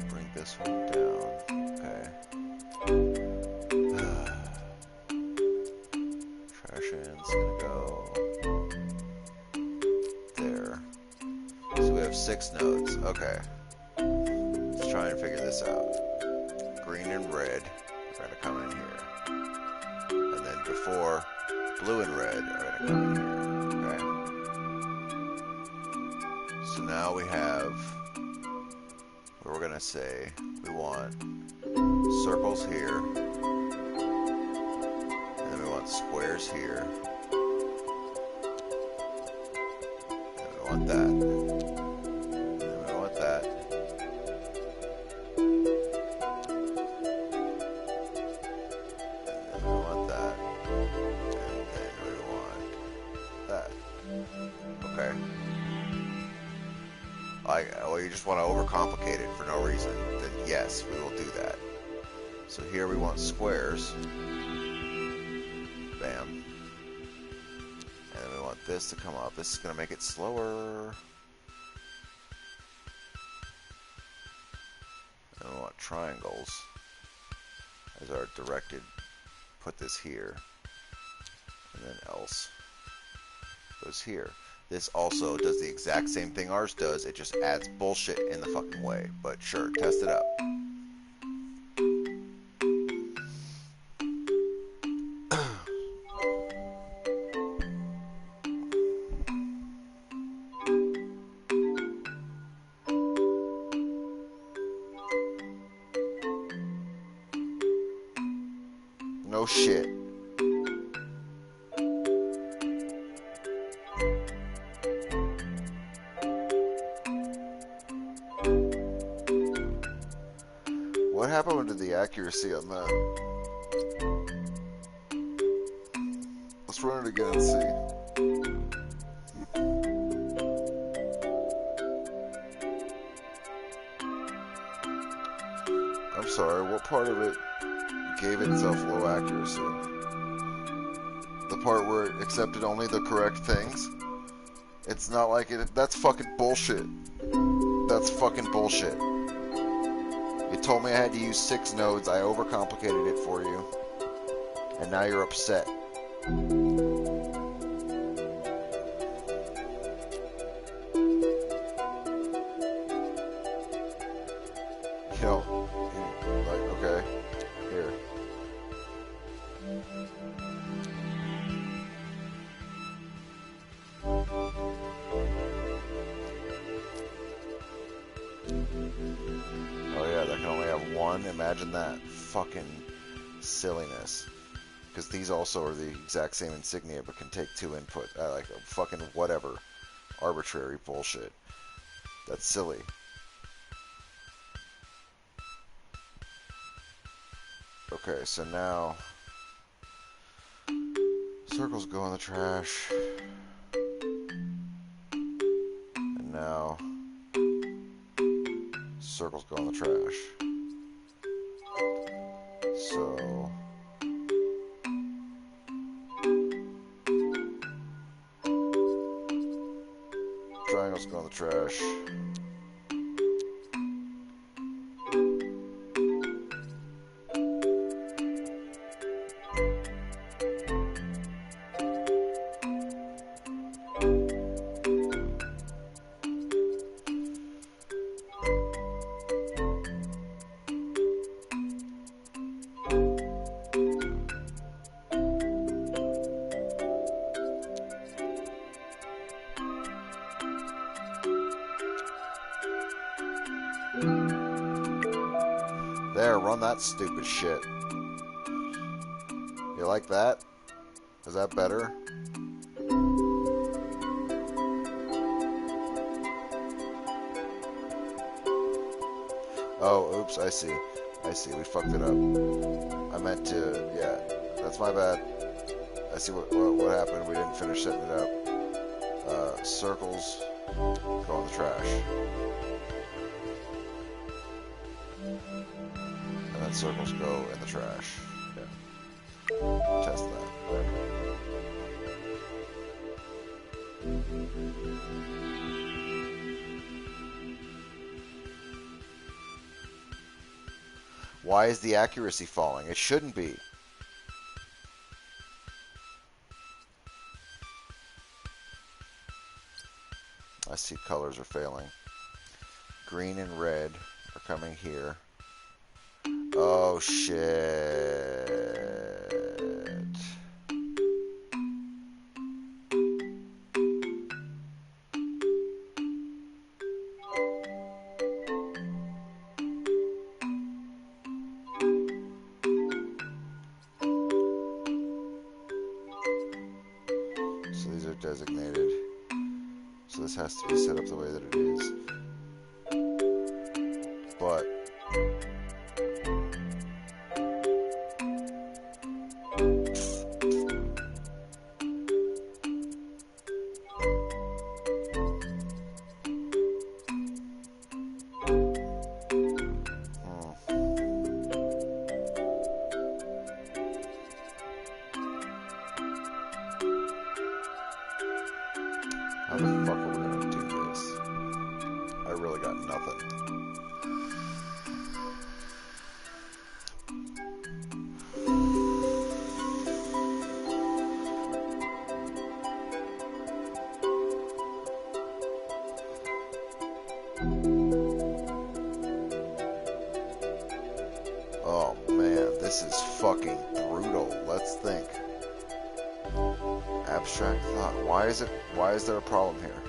Bring this one down. Okay. Trash end's gonna go there. So we have 6 nodes. Okay. Let's try and figure this out. Green and red are gonna come in here. And then before, blue and red are gonna come in here. Okay. So now we have what we're gonna say. We want circles here. And then we want squares here. And we want that. And then we want that. And then we want that. And then we want that. Okay. Or you just want to overcomplicate it for no reason, then yes, we will do that. So here we want squares. Bam. And then we want this to come up. This is going to make it slower. And we want triangles as our directed. Put this here. And then else goes here. This also does the exact same thing ours does. It just adds bullshit in the fucking way. But sure, test it up. No shit. What happened to the accuracy on that? Let's run it again and see. I'm sorry, what part of it gave itself low accuracy? The part where it accepted only the correct things? It's not like it. That's fucking bullshit. That's fucking bullshit. You told me I had to use 6 nodes. I overcomplicated it for you. And now you're upset. You know, like, okay, here. Oh yeah, that can only have 1. Imagine that fucking silliness. Because these also are the exact same insignia, but can take 2 input. Like fucking whatever, arbitrary bullshit. That's silly. Okay, so now circles go in the trash. And now circles go in the trash. So triangles go in the trash. There, run that stupid shit. You like that? Is that better? Oh, oops, I see. I see, we fucked it up. I meant to, yeah, that's my bad. I see what happened, we didn't finish setting it up. Circles go in the trash. And then circles go in the trash. Yeah. Test that. There. Why is the accuracy falling? It shouldn't be. I see colors are failing. Green and red are coming here. Oh shit. So these are designated. So this has to be set up the way that it is. But how the fuck are we gonna do this? I really got nothing. Oh man, this is fucking brutal. Let's think. Abstract thought. Why is there a problem here?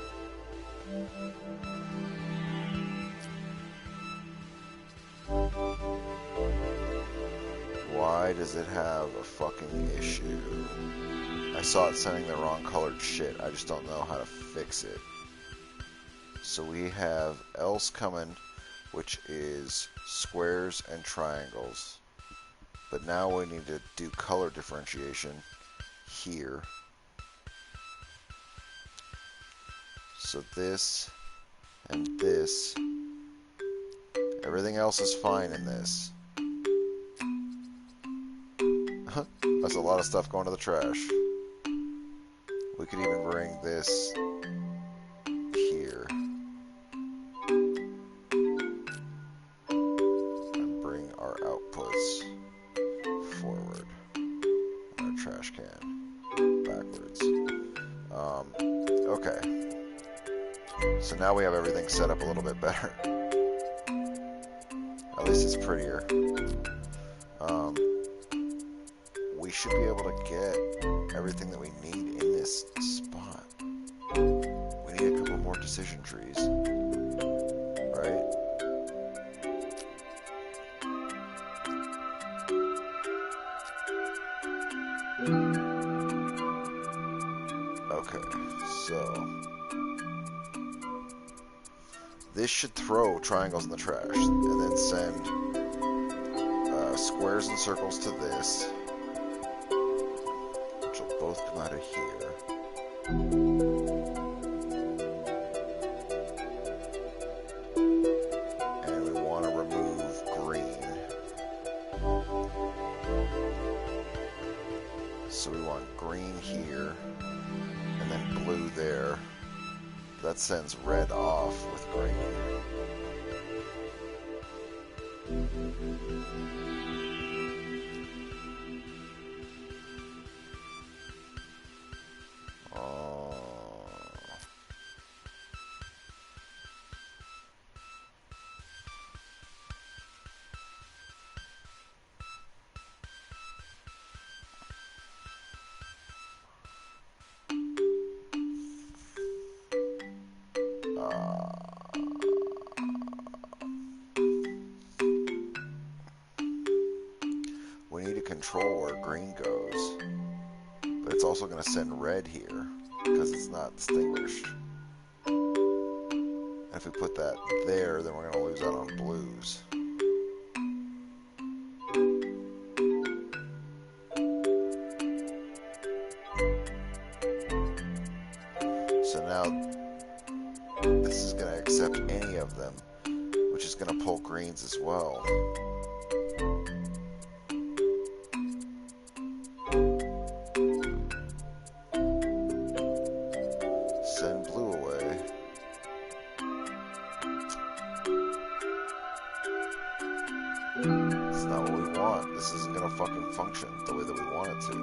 Why does it have a fucking issue? I saw it sending the wrong colored shit. I just don't know how to fix it. So we have else coming, which is squares and triangles. But now we need to do color differentiation here. So this and this, everything else is fine in this. That's a lot of stuff going to the trash. We could even bring this here. And bring our outputs forward. And our trash can backwards. Okay. So now we have everything set up a little bit better. At least it's prettier. We should be able to get everything that we need in this spot. We need a couple more decision trees. Right? Okay, so this should throw triangles in the trash and then send squares and circles to this, which will both come out of here. blue there. That sends red off with green. We need to control where green goes, but it's also going to send red here because it's not distinguished. And if we put that there, then we're going to lose out on blues. So now this is going to accept any of them, which is going to pull greens as well. Send blue away. It's not what we want. This isn't going to fucking function the way that we want it to.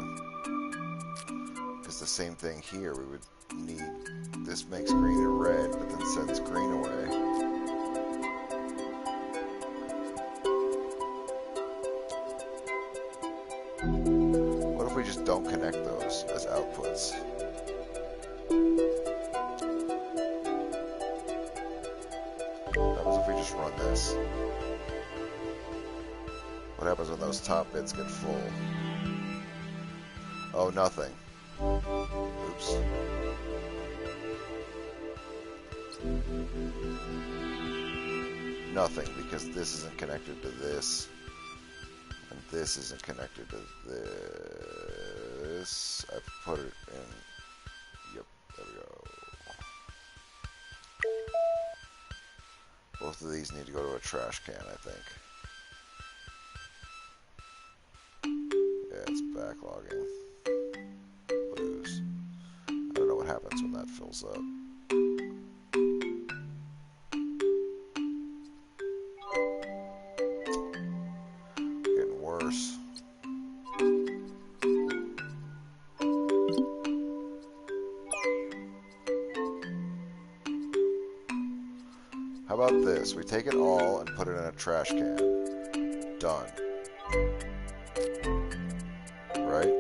Because the same thing here, we would need, this makes green and red, but then sends green away. What if we just don't connect those as outputs? What happens if we just run this? What happens when those top bits get full? Oh, nothing. Oops. Nothing, because this isn't connected to this. And this isn't connected to this. I've put it in. Yep, there we go. Both of these need to go to a trash can, I think. Yeah, it's backlogging. Blues. I don't know what happens when that fills up. Getting worse. How about this? We take it all and put it in a trash can. Done. Right?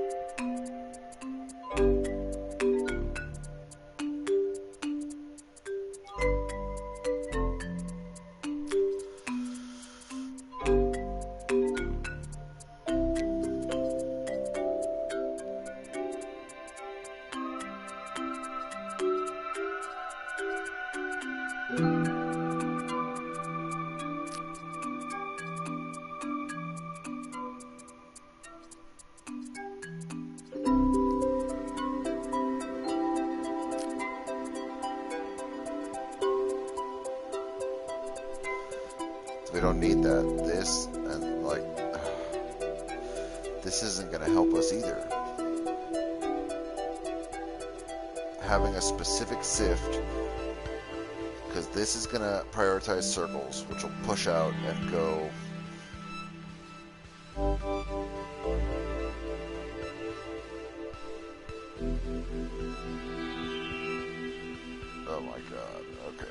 We don't need that. This and like this isn't going to help us either. Having a specific sift, because this is going to prioritize circles, which will push out and go. Oh my god. Okay.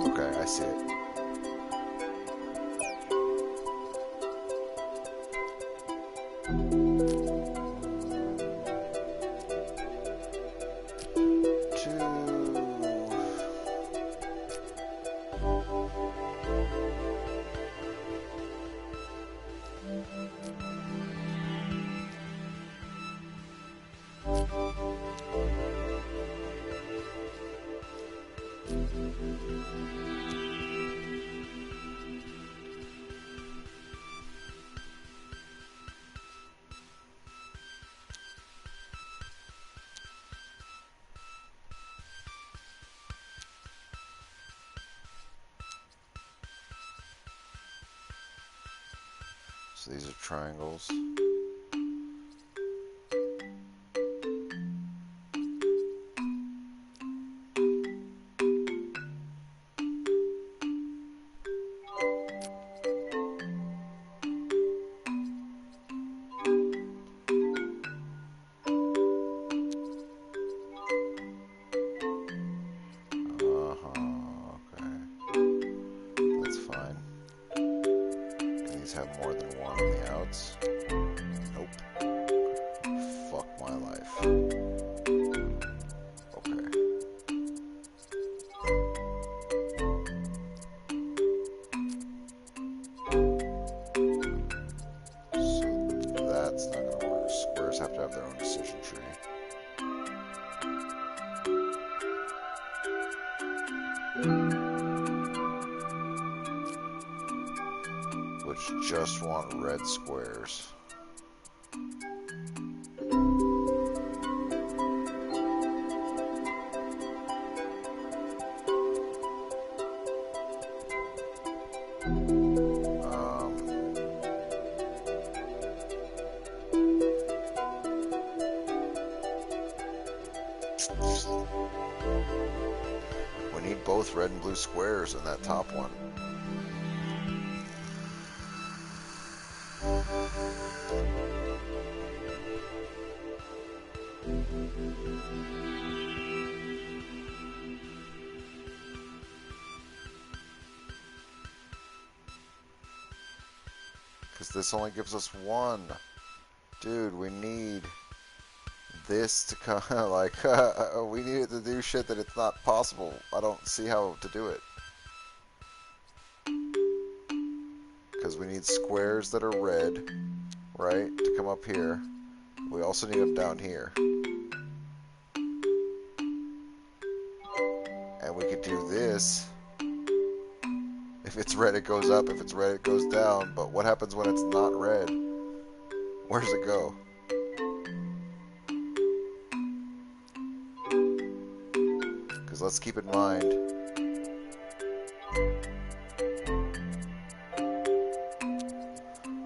Okay, I see it. So these are triangles. Have more than one on the outs. Nope. Fuck my life. Okay. So that's not gonna work. Squares have to have their own decision tree. Which just want red squares. We need both red and blue squares in that top one. Because this only gives us one. Dude, we need this to come, like, we need it to do shit that it's not possible. I don't see how to do it. Because we need squares that are red, right, to come up here. We also need them down here. And we could do this. If it's red, it goes up. If it's red, it goes down. But what happens when it's not red? Where does it go? Because let's keep in mind,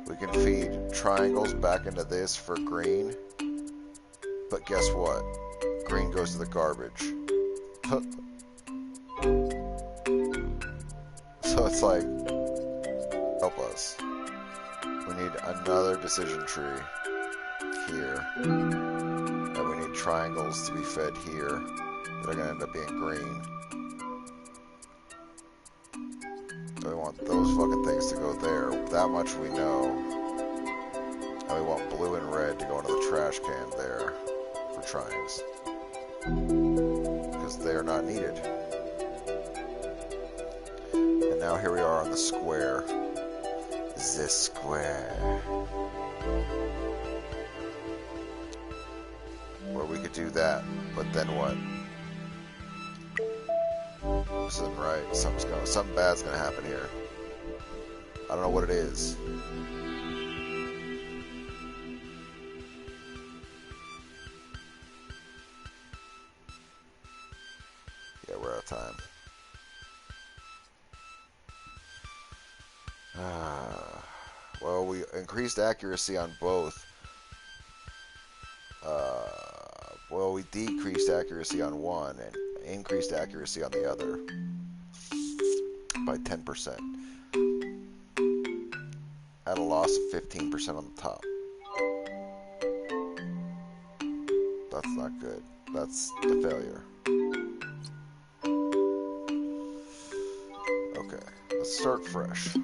we can feed triangles back into this for green. But guess what? Green goes to the garbage. So it's like, help us. We need another decision tree here. And we need triangles to be fed here that are going to end up being green. So we want those fucking things to go there. That much we know. And we want blue and red to go into the trash can there for triangles. Because they're not needed. And now here we are on the square. This square. Where we could do that, but then what? This isn't right. Something bad's gonna happen here. I don't know what it is. Yeah, we're out of time. Well, we increased accuracy on both. Well, we decreased accuracy on one and increased accuracy on the other by 10%. At a loss of 15% on the top. That's not good. That's the failure. start fresh.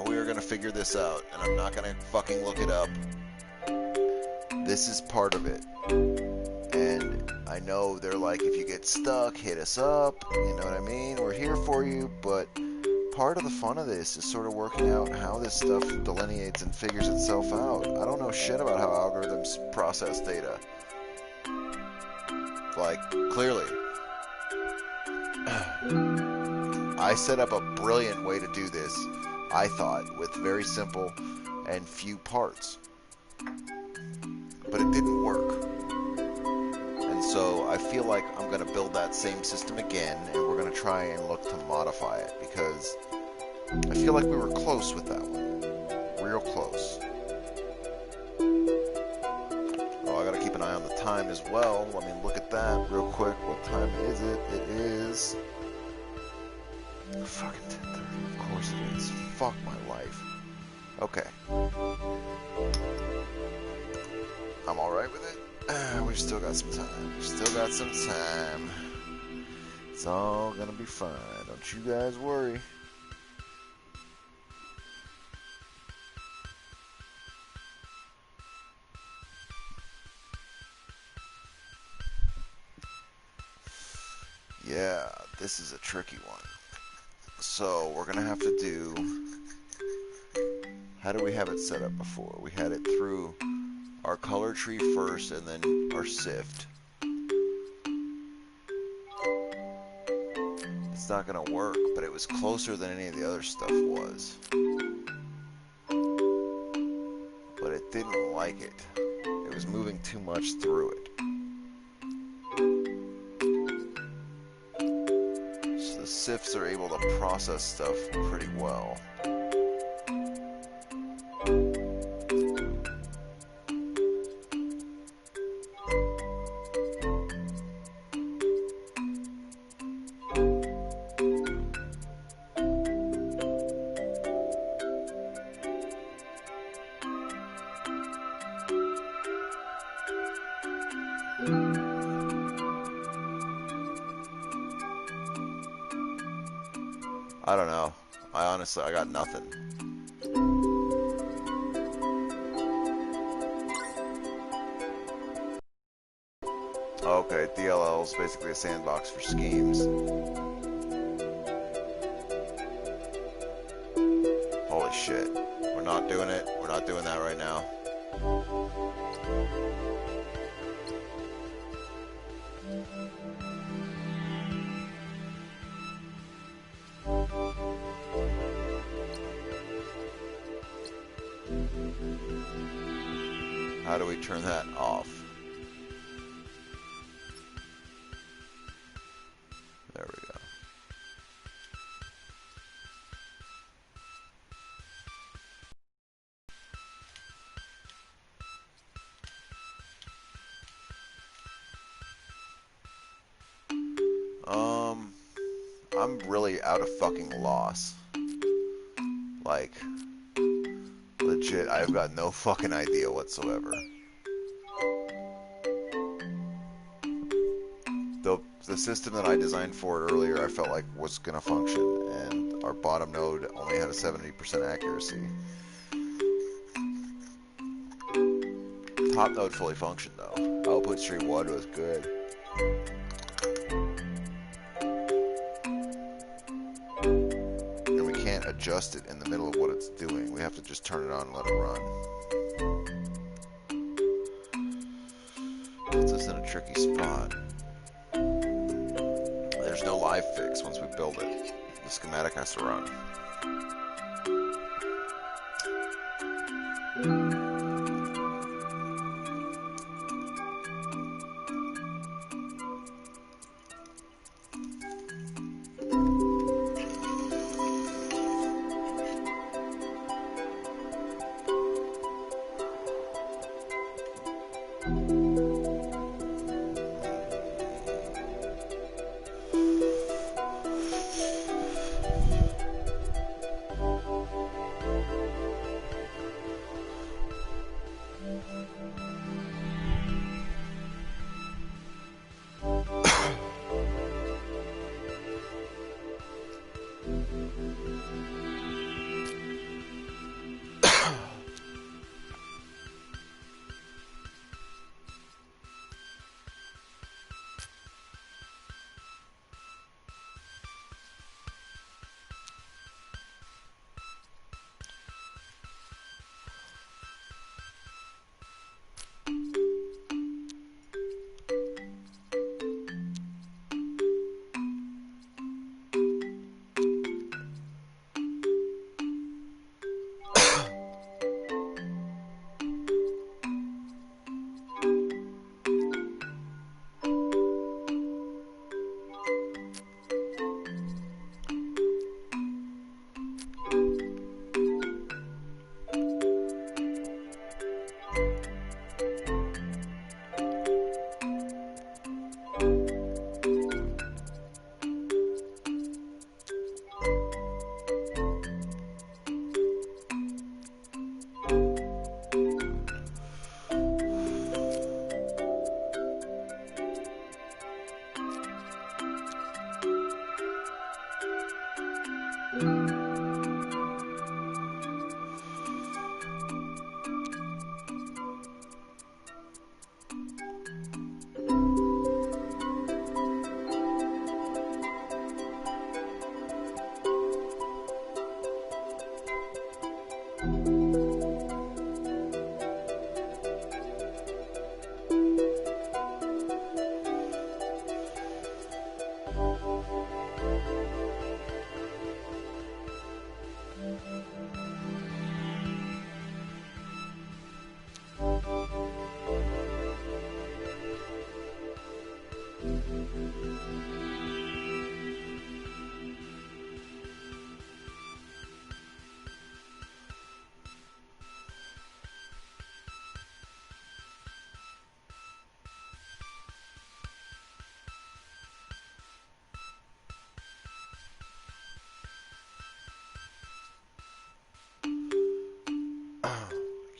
We are gonna figure this out, and I'm not gonna fucking look it up. This is part of it. And I know they're like, if you get stuck, hit us up. You know what I mean? We're here for you, but part of the fun of this is sort of working out how this stuff delineates and figures itself out. I don't know shit about how algorithms process data. Like, clearly. I set up a brilliant way to do this, I thought, with very simple and few parts. But it didn't work. And so I feel like I'm going to build that same system again, and we're going to try and look to modify it, because I feel like we were close with that one. Real close. Oh, I got to keep an eye on the time as well. Let me look at that real quick. What time is it? It is fucking 10:30. Of course it is. Fuck my life. Okay. I'm alright with it. We've still got some time. We've still got some time. It's all gonna be fine. Don't you guys worry. Yeah, this is a tricky one. So we're gonna have to do... How do we have it set up before? We had it through our color tree first and then our sift. It's not gonna work, but it was closer than any of the other stuff was. But it didn't like it. It was moving too much through it. So the sifts are able to process stuff pretty well. I don't know. I got nothing. Okay, DLL is basically a sandbox for schemes. Holy shit. We're not doing it. We're not doing that right now. How do we turn that off? There we go. I'm really out of fucking loss. Like, legit, I've got no fucking idea whatsoever. The system that I designed for it earlier, I felt like was gonna function, and our bottom node only had a 70% accuracy. Top node fully functioned though. Output stream 1 was good. And we can't adjust it in the middle of what it's doing. We have to just turn it on and let it run. Puts us in a tricky spot. There's no live fix once we build it. The schematic has to run.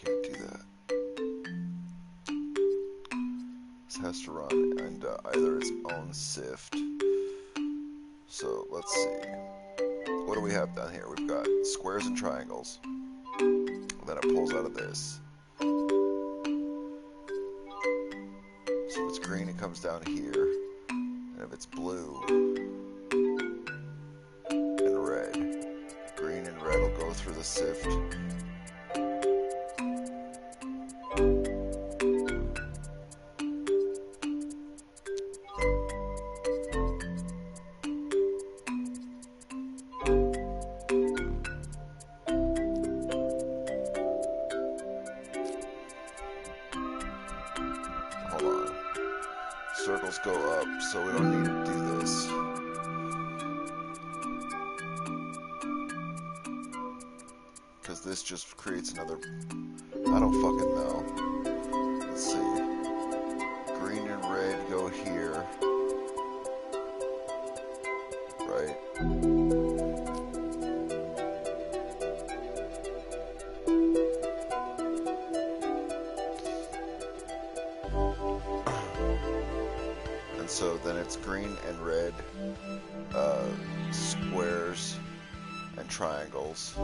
Can't do that. This has to run into either its own sift. So let's see. What do we have down here? We've got squares and triangles. Then it pulls out of this. So if it's green, it comes down here. And if it's blue and red, green and red will go through the sift. Circles go up, so we don't need to do this. Because this just creates another... I don't fucking know. Let's see. Green and red go here. Right? So then it's green and red, squares and triangles.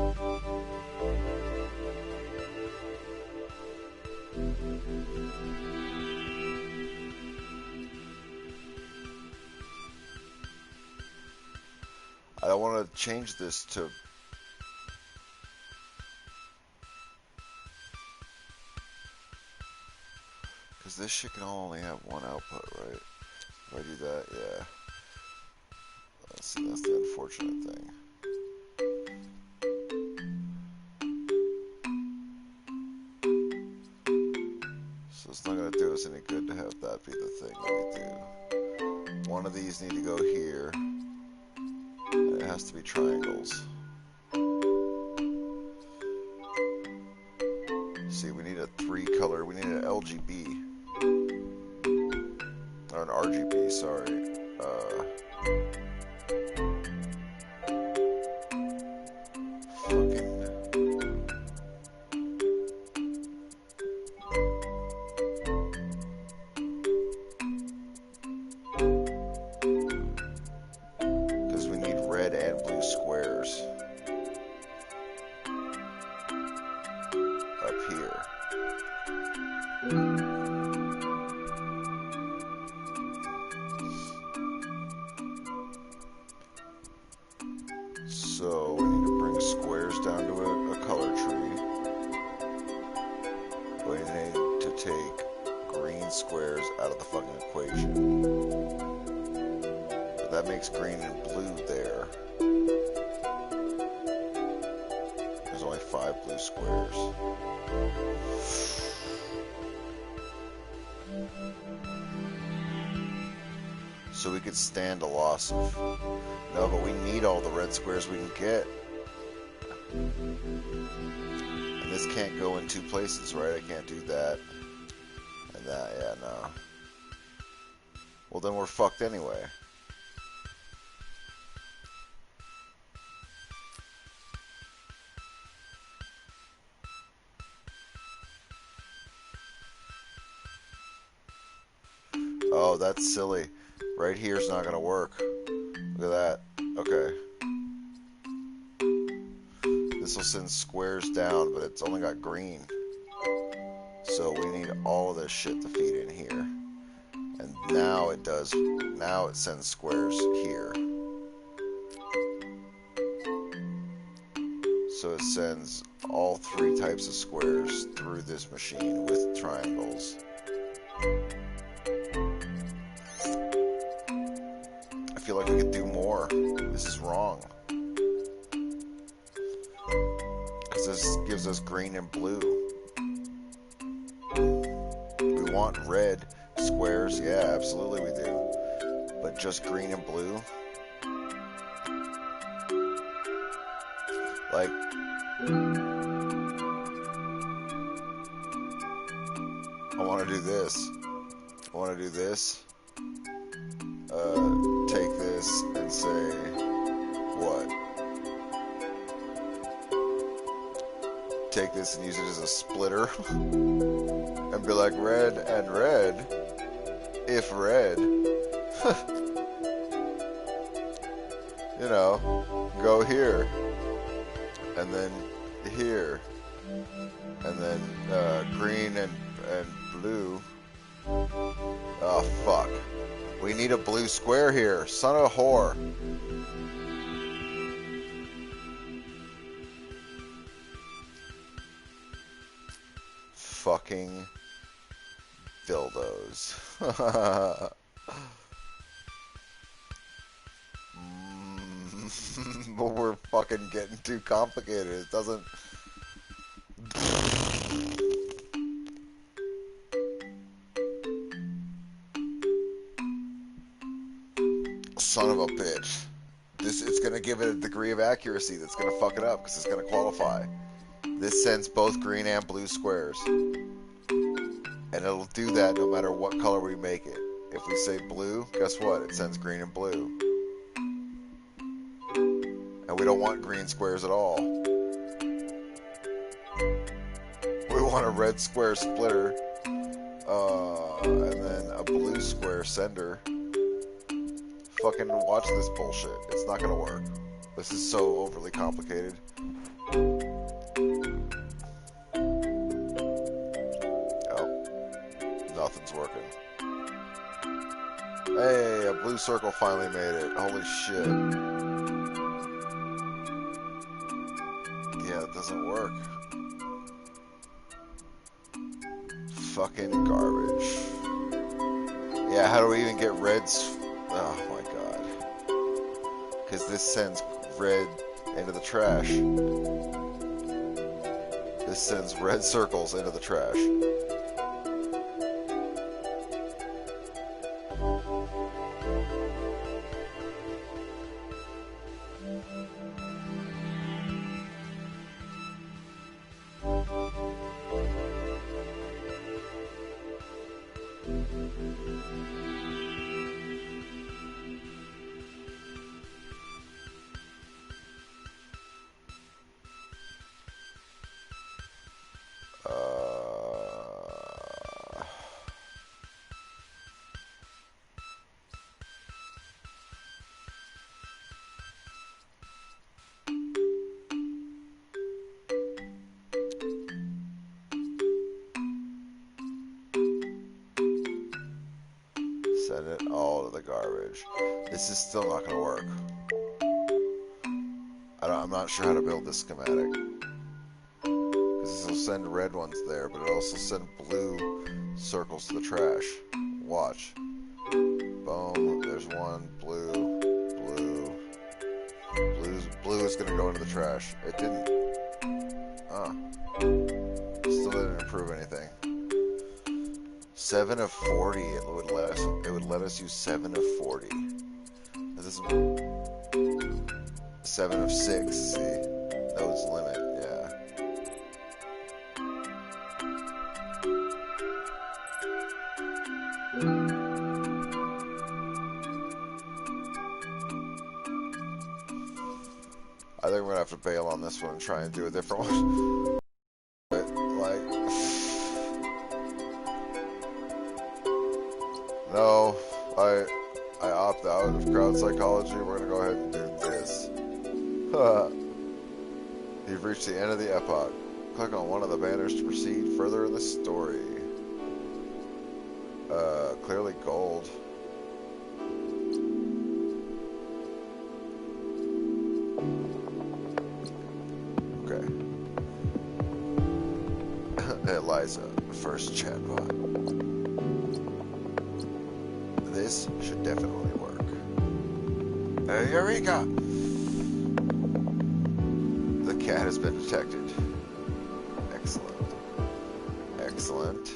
I don't want to change this to... Because this shit can only have one output, right? If I do that, yeah. Let's see, that's the unfortunate thing. So it's not going to do us any good to have that be the thing that we do. One of these need to go here. And it has to be triangles. See, we need a 3-color, we need an LGB. Or an RGB, sorry. Because we need red and blue squares up here. So we need to bring squares down to a color tree. We need to take green squares out of the fucking equation. But that makes green and blue there. There's only 5 blue squares. So we could stand a loss of... No, but we need all the red squares we can get. And this can't go in 2 places, right? I can't do that. And that, yeah, no. Well, then we're fucked anyway. Oh, that's silly. Right here's not gonna work. Look at that. Okay. This will send squares down, but it's only got green. So we need all of this shit to feed in here. And now it does. Now it sends squares here. So it sends all 3 types of squares through this machine with triangles. I feel like we could do more. This is wrong. Because this gives us green and blue. We want red squares. Yeah, absolutely we do. But just green and blue? Like... I want to do this. I want to do this. Take this and say, what? Take this and use it as a splitter and be like red and red, if red, you know, go here, and then here, and then green and blue. Oh, fuck. We need a blue square here. Son of a whore. Fucking dildos. But we're fucking getting too complicated. It doesn't... Son of a bitch. It's going to give it a degree of accuracy that's going to fuck it up because it's going to qualify. This sends both green and blue squares. And it'll do that no matter what color we make it. If we say blue, guess what? It sends green and blue. And we don't want green squares at all. We want a red square splitter. And then a blue square sender. Fucking watch this bullshit. It's not gonna work. This is so overly complicated. Oh. Nothing's working. Hey, a blue circle finally made it. Holy shit. Yeah, it doesn't work. Fucking garbage. Yeah, how do we even get reds? Oh my god. Because this sends red into the trash. This sends red circles into the trash. garbage. This is still not going to work. I'm not sure how to build this schematic. Because this will send red ones there, but it'll also send blue circles to the trash. Watch. Boom. There's one. Blue. Blue. Blue is going to go into the trash. It didn't. Still didn't improve anything. 7 of 40. It would let us use 7 of 40. This is 7 of 6. See, nodes limit. Yeah. I think we're gonna have to bail on this one and try and do a different one. But, like, no, I opt out of crowd psychology. We're gonna go ahead and do this. You've reached the end of the epoch. Click on one of the banners to proceed further in the story. Clearly gold. Okay. Eliza, first chatbot. This should definitely work. Eureka! The cat has been detected. Excellent. Excellent.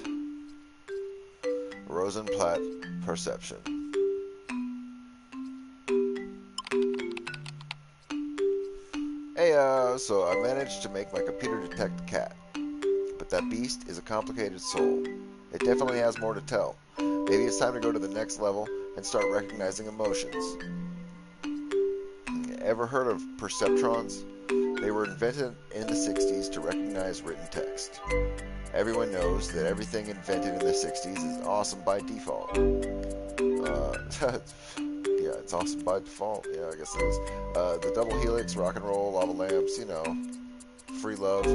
Rosenblatt perception. Hey, so I managed to make my computer detect the cat. But that beast is a complicated soul. It definitely has more to tell. Maybe it's time to go to the next level and start recognizing emotions. Ever heard of perceptrons? They were invented in the 60s to recognize written text. Everyone knows that everything invented in the 60s is awesome by default. Yeah, it's awesome by default. Yeah, I guess it is. The double helix, rock and roll, lava lamps, you know, free love,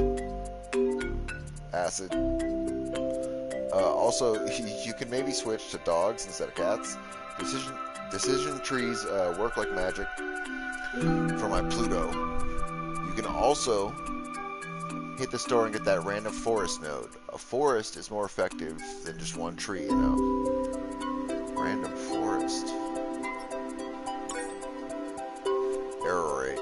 acid. Also, you can maybe switch to dogs instead of cats. Decision trees work like magic for my Pluto. You can also hit the store and get that random forest node. A forest is more effective than just one tree, you know. Random forest. Error rate.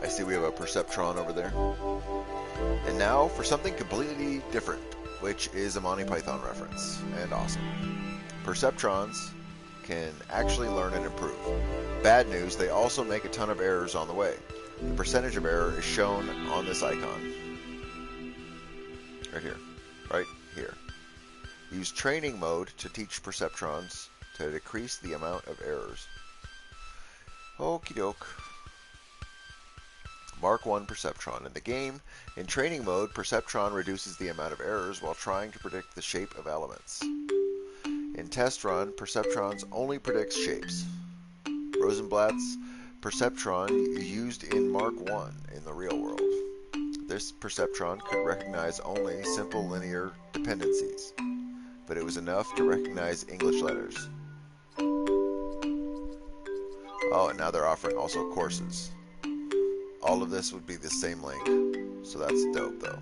I see we have a perceptron over there. And now for something completely different, which is a Monty Python reference, and awesome. Perceptrons can actually learn and improve. Bad news, they also make a ton of errors on the way. The percentage of error is shown on this icon. Right here. Right here. Use training mode to teach perceptrons to decrease the amount of errors. Okie doke. Mark 1 Perceptron. In the game, in training mode, Perceptron reduces the amount of errors while trying to predict the shape of elements. In test run, Perceptrons only predicts shapes. Rosenblatt's Perceptron used in Mark 1 in the real world. This Perceptron could recognize only simple linear dependencies, but it was enough to recognize English letters. Oh, and now they're offering also courses. All of this would be the same link, so that's dope though.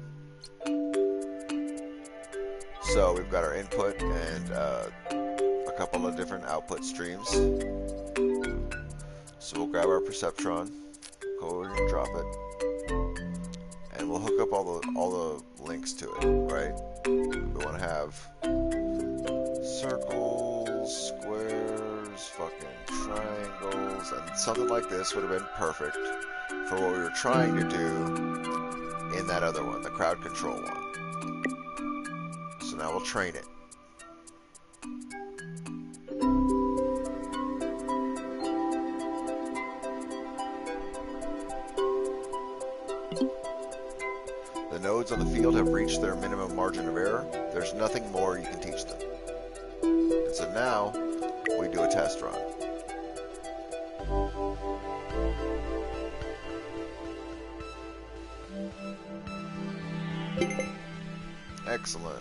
So we've got our input and a couple of different output streams. So we'll grab our Perceptron, go over and drop it, and we'll hook up all the links to it, right? We want to have circles, squares, fucking triangles, and something like this would have been perfect for what we were trying to do in that other one, the crowd control one. So now we'll train it. The nodes on the field have reached their minimum margin of error. There's nothing more you can teach them. And so now we do a test run. Excellent.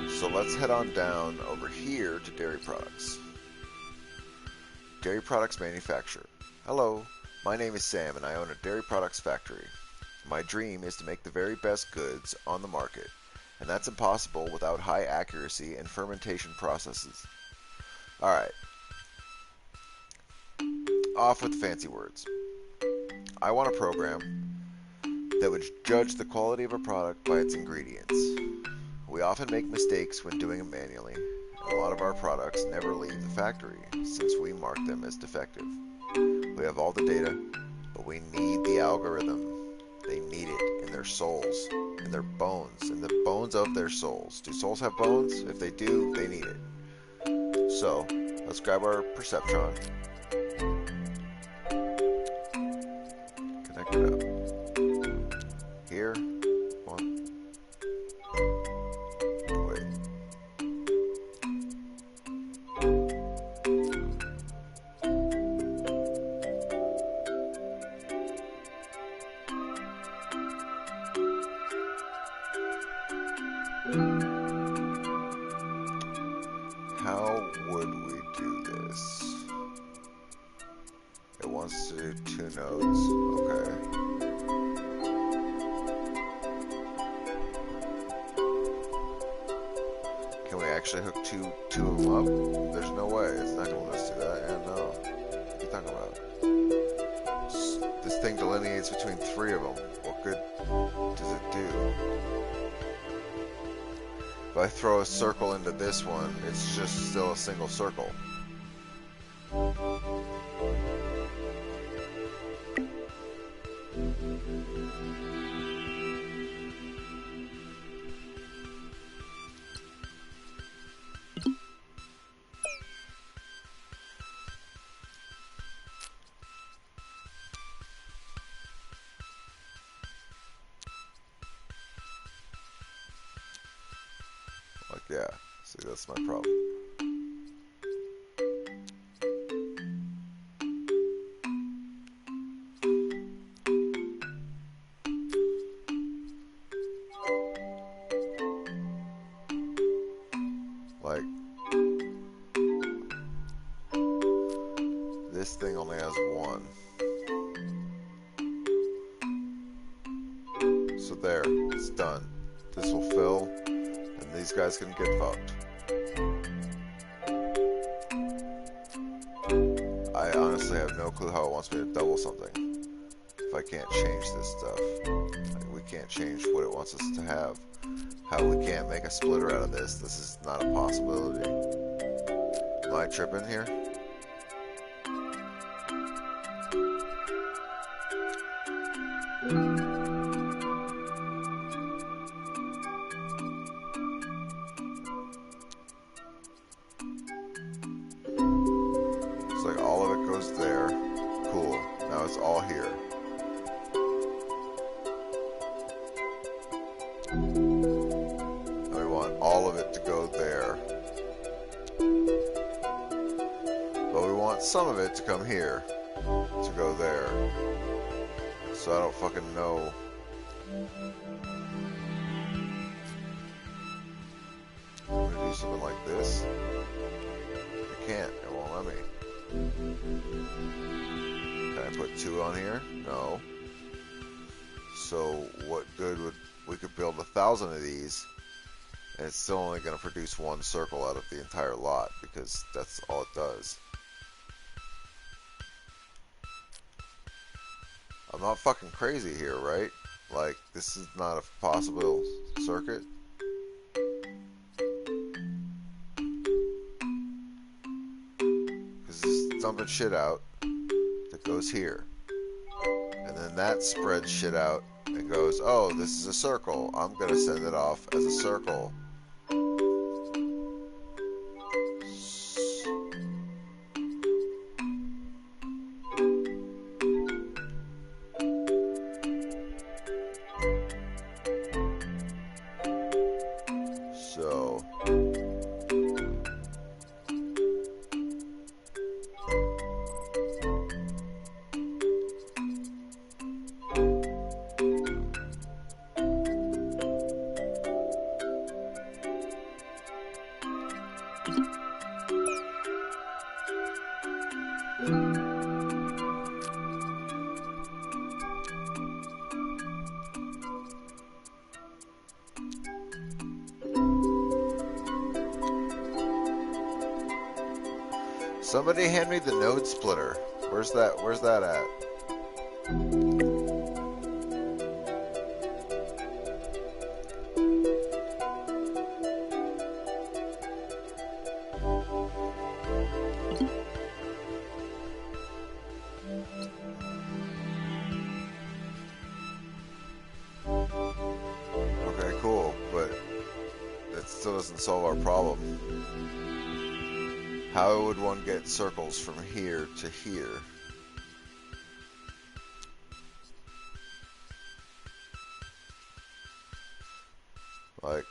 So let's head on down over here to dairy products. Dairy products manufacturer. Hello, my name is Sam and I own a dairy products factory. My dream is to make the very best goods on the market, and that's impossible without high accuracy and fermentation processes. Alright, off with the fancy words. I want a program that would judge the quality of a product by its ingredients. We often make mistakes when doing it manually, and a lot of our products never leave the factory since we mark them as defective. We have all the data, but we need the algorithm. They need it in their souls, in their bones, in the bones of their souls. Do souls have bones? If they do, they need it. So, let's grab our perceptron. Connect it up. Here. One. Wait. How would we do this? It wants to do 2 nodes. Okay. Can we actually hook two of them up? There's no way. It's not going to let us do that. Yeah, no. What are you talking about? This thing delineates between 3 of them. What good does it do? If I throw a circle into this one, it's just still a single circle. Like, yeah, see, that's my problem. Like, this thing only has 1. So there, it's done. This will fill, and these guys can get fucked. I honestly have no clue how it wants me to double something. If I can't change this stuff. Like, we can't change what it wants us to have. How we can't make a splitter out of this. This is not a possibility. Am I tripping here? It's like all of it goes there. Cool. Now it's all here. And we want all of it to go there. But we want some of it to come here. To go there. So I don't fucking know. I'm gonna do something like this. I can't. It won't let me. Can I put 2 on here? No. So what good would we could build 1,000 of these, and it's still only going to produce 1 circle out of the entire lot because that's all it does. I'm not fucking crazy here, right? Like, this is not a possible circuit. Because this is dumping shit out that goes here. And then that spreads shit out and goes, oh, this is a circle. I'm going to send it off as a circle. So Somebody hand me the node splitter. Where's that? Where's that at? Okay, cool, but that still doesn't solve our problem. How would one get circles from here to here? Like,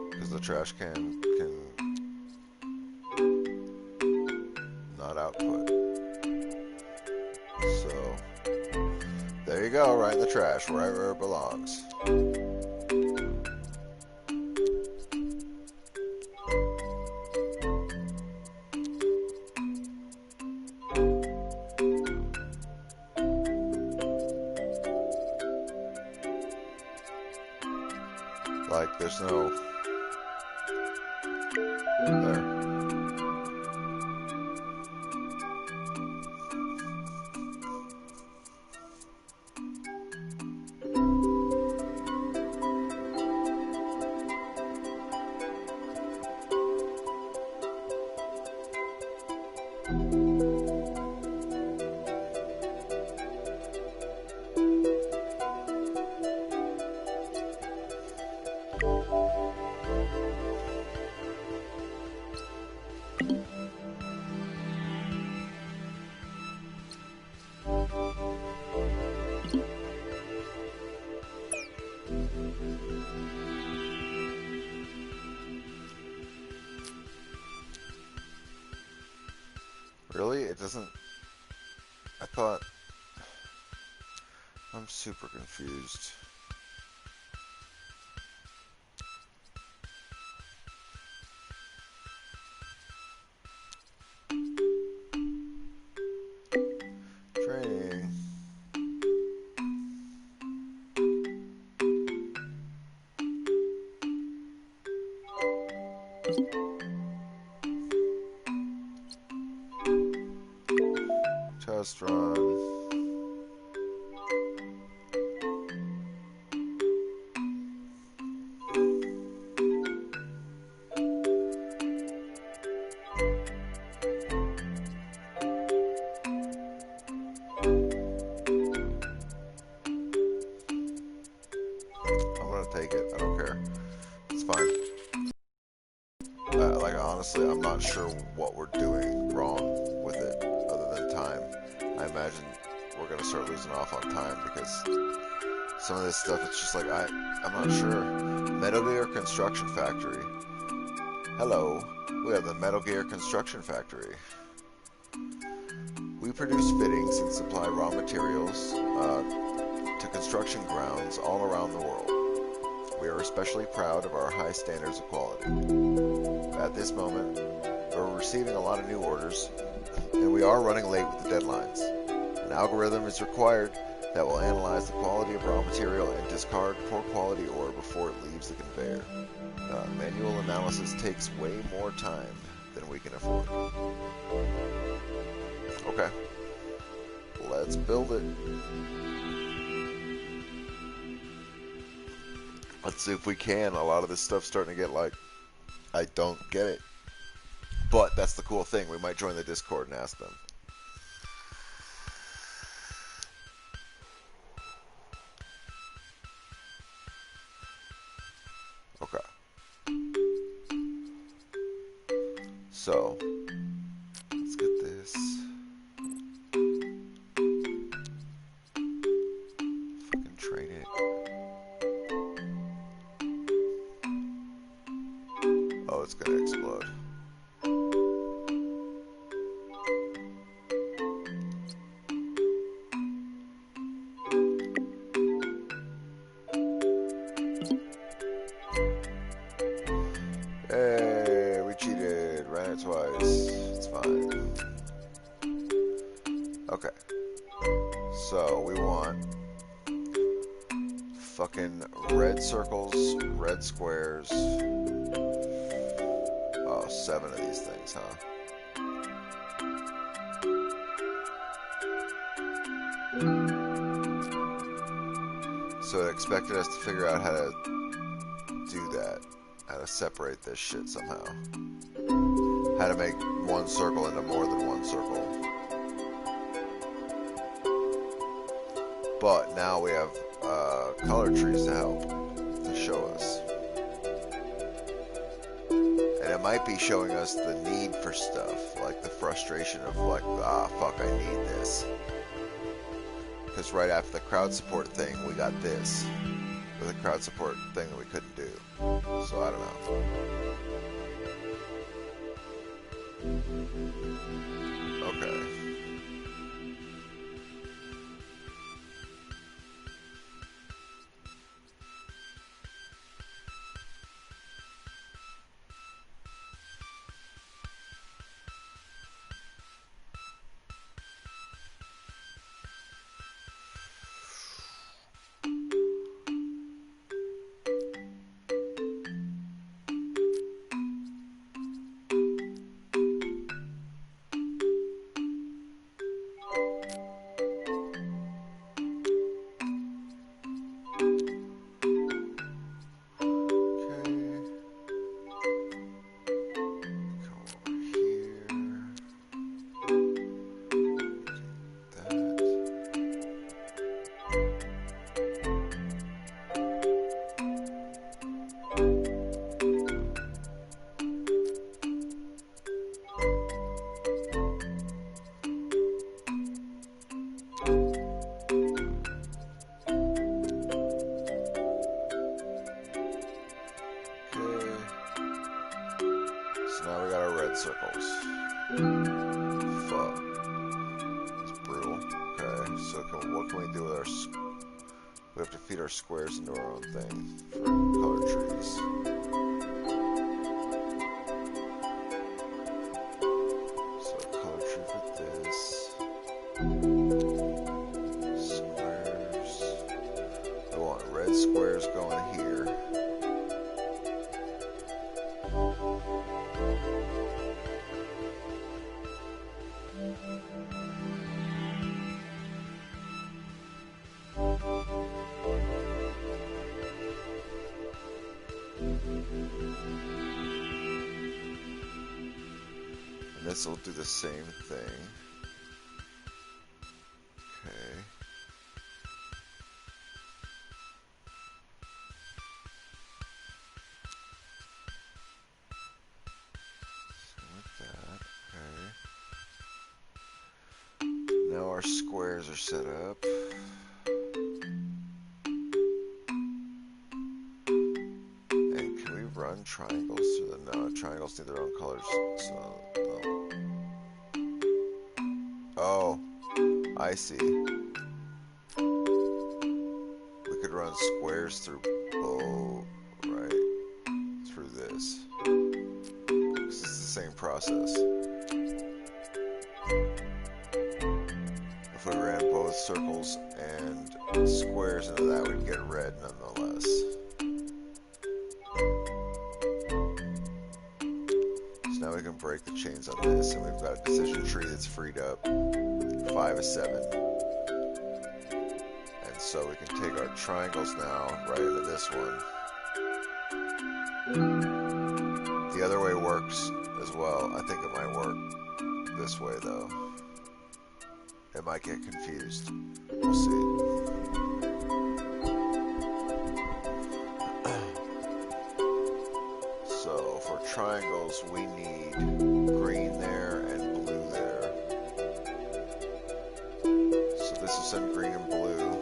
because the trash can not output. So, there you go, right in the trash, right where it belongs. Like, there's no... There. Really? It doesn't... I thought... I'm super confused. Training. Test run. I'm gonna take it. I don't care. It's fine. Like, honestly, I'm not sure what we're doing wrong with it, other than time. I imagine we're gonna start losing off on time because some of this stuff, it's just like, I'm not sure. Metal Gear Construction Factory. Hello, we have the Metal Gear Construction Factory. We produce fittings and supply raw materials to construction grounds all around the world. We are especially proud of our high standards of quality. At this moment, we're receiving a lot of new orders, and we are running late with the deadlines. An algorithm is required that will analyze the quality of raw material and discard poor quality ore before it leaves the conveyor. Manual analysis takes way more time than we can afford. Okay, let's build it. Let's see if we can. A lot of this stuff's starting to get like, I don't get it. But that's the cool thing. We might join the Discord and ask them. Okay. So, let's get this. Fucking train it. Oh, it's gonna explode. Fucking red circles, red squares. Oh, 7 of these things, huh? So it expected us to figure out how to do that. How to separate this shit somehow. How to make one circle into more than one circle. But now we have color trees to help, to show us. And it might be showing us the need for stuff, like the frustration of like, ah, fuck, I need this. Because right after the crowd support thing, we got this. With a crowd support thing that we couldn't do. So I don't know. Okay. Circles. Fuck. It's brutal. Okay, so what can we do with our... We have to feed our squares into our own thing for color trees. So color tree for this. Squares. We want red squares going here. This will do the same thing. Okay. Same with that. Okay. Now our squares are set up. And can we run triangles through the... No, triangles need their own colors. So, no. Oh, I see. We could run squares through, right, through this. Because it's the same process. If we ran both circles and squares into that, we'd get red nonetheless. So now we can break the chains on this, and we've got a decision tree that's freed up. 5 of 7. And so we can take our triangles now right into this one. The other way works as well. I think it might work this way though. It might get confused. We'll see. So for triangles we need green there and blue there. This will send green and blue.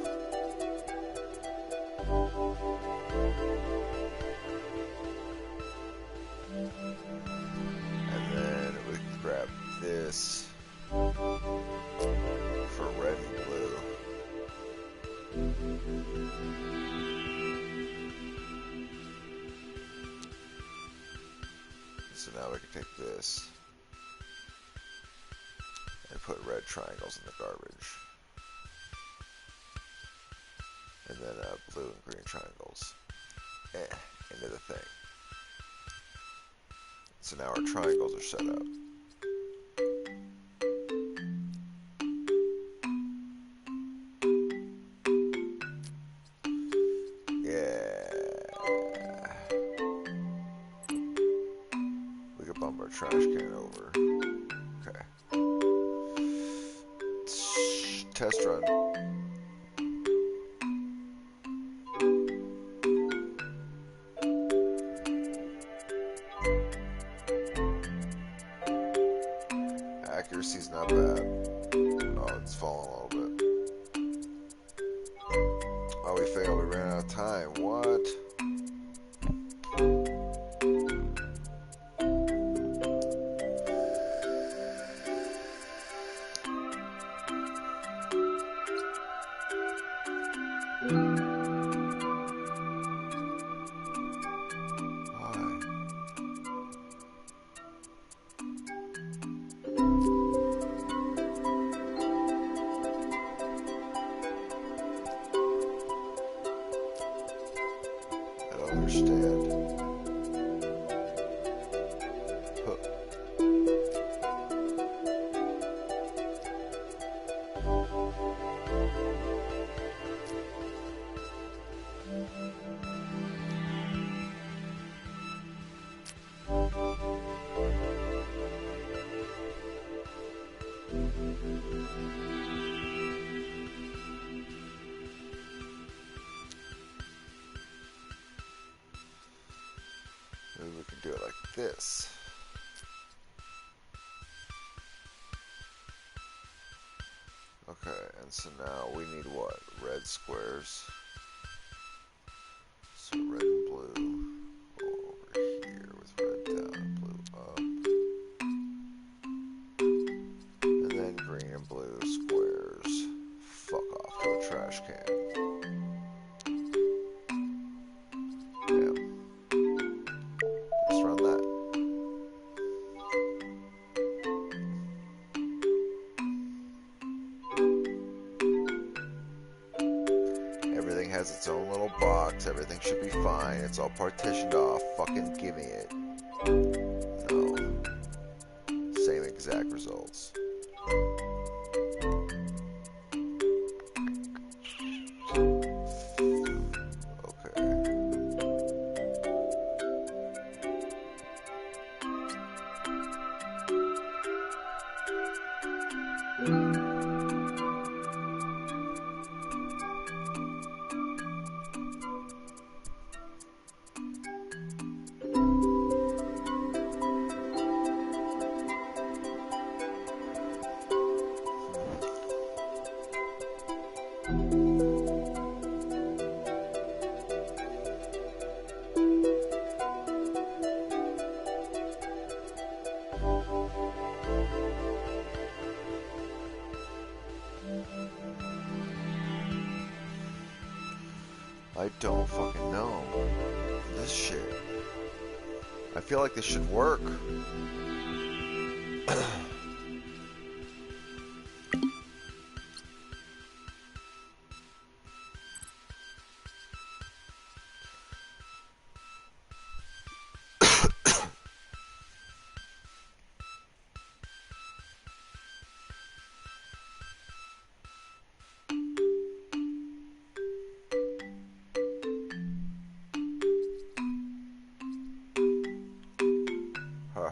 And then we can grab this for red and blue. So now we can take this and put red triangles in the garbage. And then blue and green triangles into the thing. So now our triangles are set up. Bump our trash can over. Okay. Test run. Accuracy's not bad. Oh, it's falling a little bit. Oh, we failed. We ran out of time. What? Understand. Huh. Maybe we can do it like this. Okay, and so now we need what? Red squares. So red and blue over here with red down and blue up. And then green and blue squares. Fuck off to a trash can. Yeah. Let's run that. Everything has its own little box. Everything should be fine. It's all partitioned off. Fucking give me it. No. Same exact results. I don't fucking know. This shit. I feel like this should work. Huh.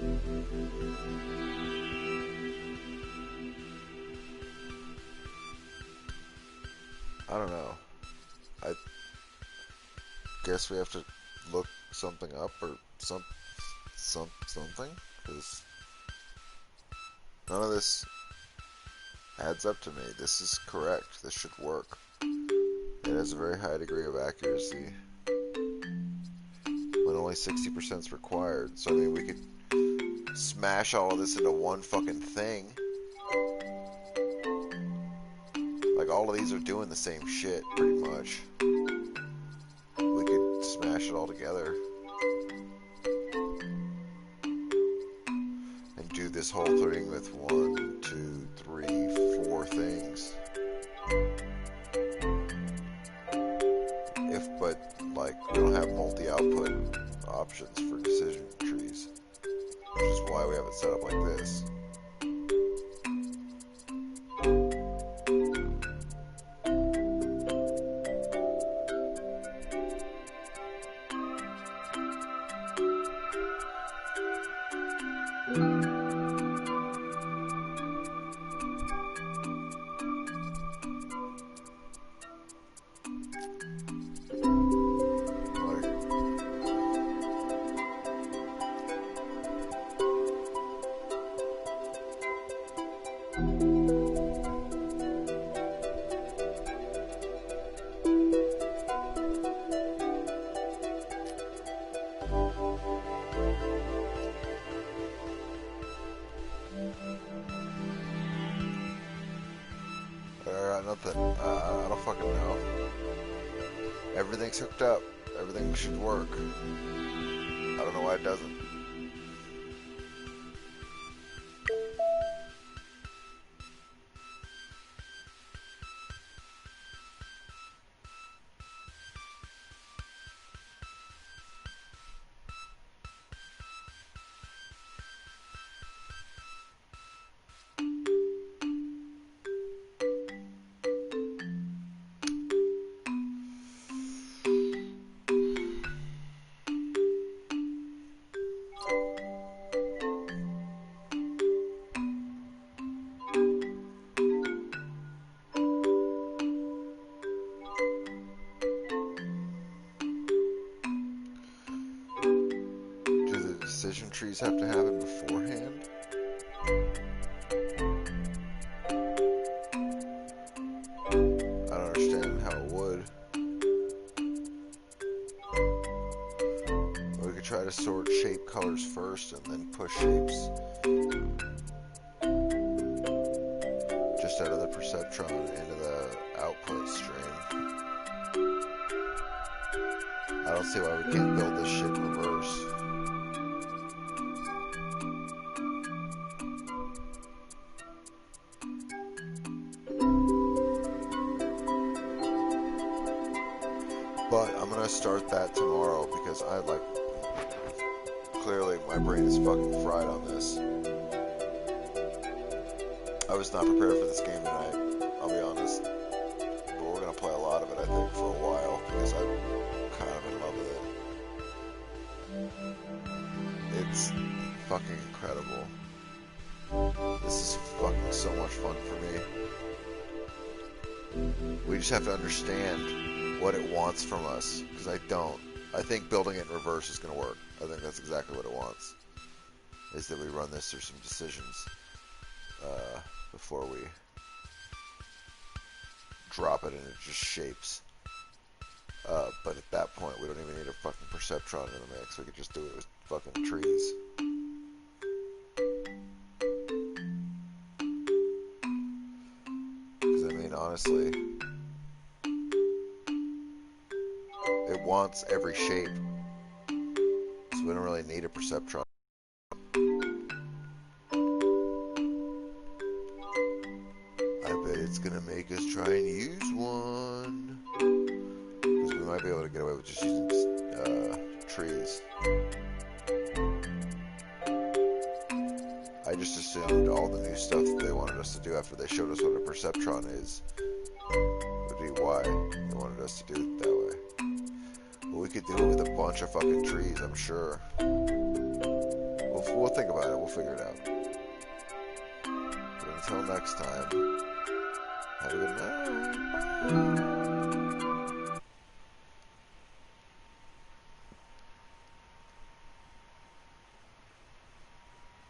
I don't know. I guess we have to look something up or something, because none of this adds up to me. This is correct. This should work. It has a very high degree of accuracy, when only 60% is required. So I mean, we could smash all of this into one fucking thing. Like, all of these are doing the same shit, pretty much. We could smash it all together and do this whole thing with 1, 2, 3, 4 things. But like, we don't have multi-output options for decision trees, which is why we have it set up like this. Nothing. I don't fucking know. Everything's hooked up. Everything should work. I don't know why it doesn't. Decision trees have to happen beforehand? I don't understand how it would. We could try to sort shape colors first and then push shapes just out of the perceptron into the output stream. I don't see why we can't build this shit in reverse. But I'm gonna start that tomorrow because clearly my brain is fucking fried on this. I was not prepared for this game tonight, I'll be honest. But we're gonna play a lot of it, I think, for a while because I'm kind of in love with it. It's fucking incredible. This is fucking so much fun for me. We just have to understand what it wants from us, because I don't. I think building it in reverse is going to work. I think that's exactly what it wants, is that we run this through some decisions before we drop it and it just shapes. But at that point, we don't even need a fucking perceptron in the mix. We could just do it with fucking trees. Because, I mean, honestly, it wants every shape, so we don't really need a perceptron. I bet it's gonna make us try and use one, because we might be able to get away with just using trees. I just assumed all the new stuff that they wanted us to do after they showed us what a perceptron is would be why they wanted us to do it that way. But we could do it with a bunch of fucking trees, I'm sure. We'll we'll think about it. We'll figure it out. But until next time, have a good night. Bye.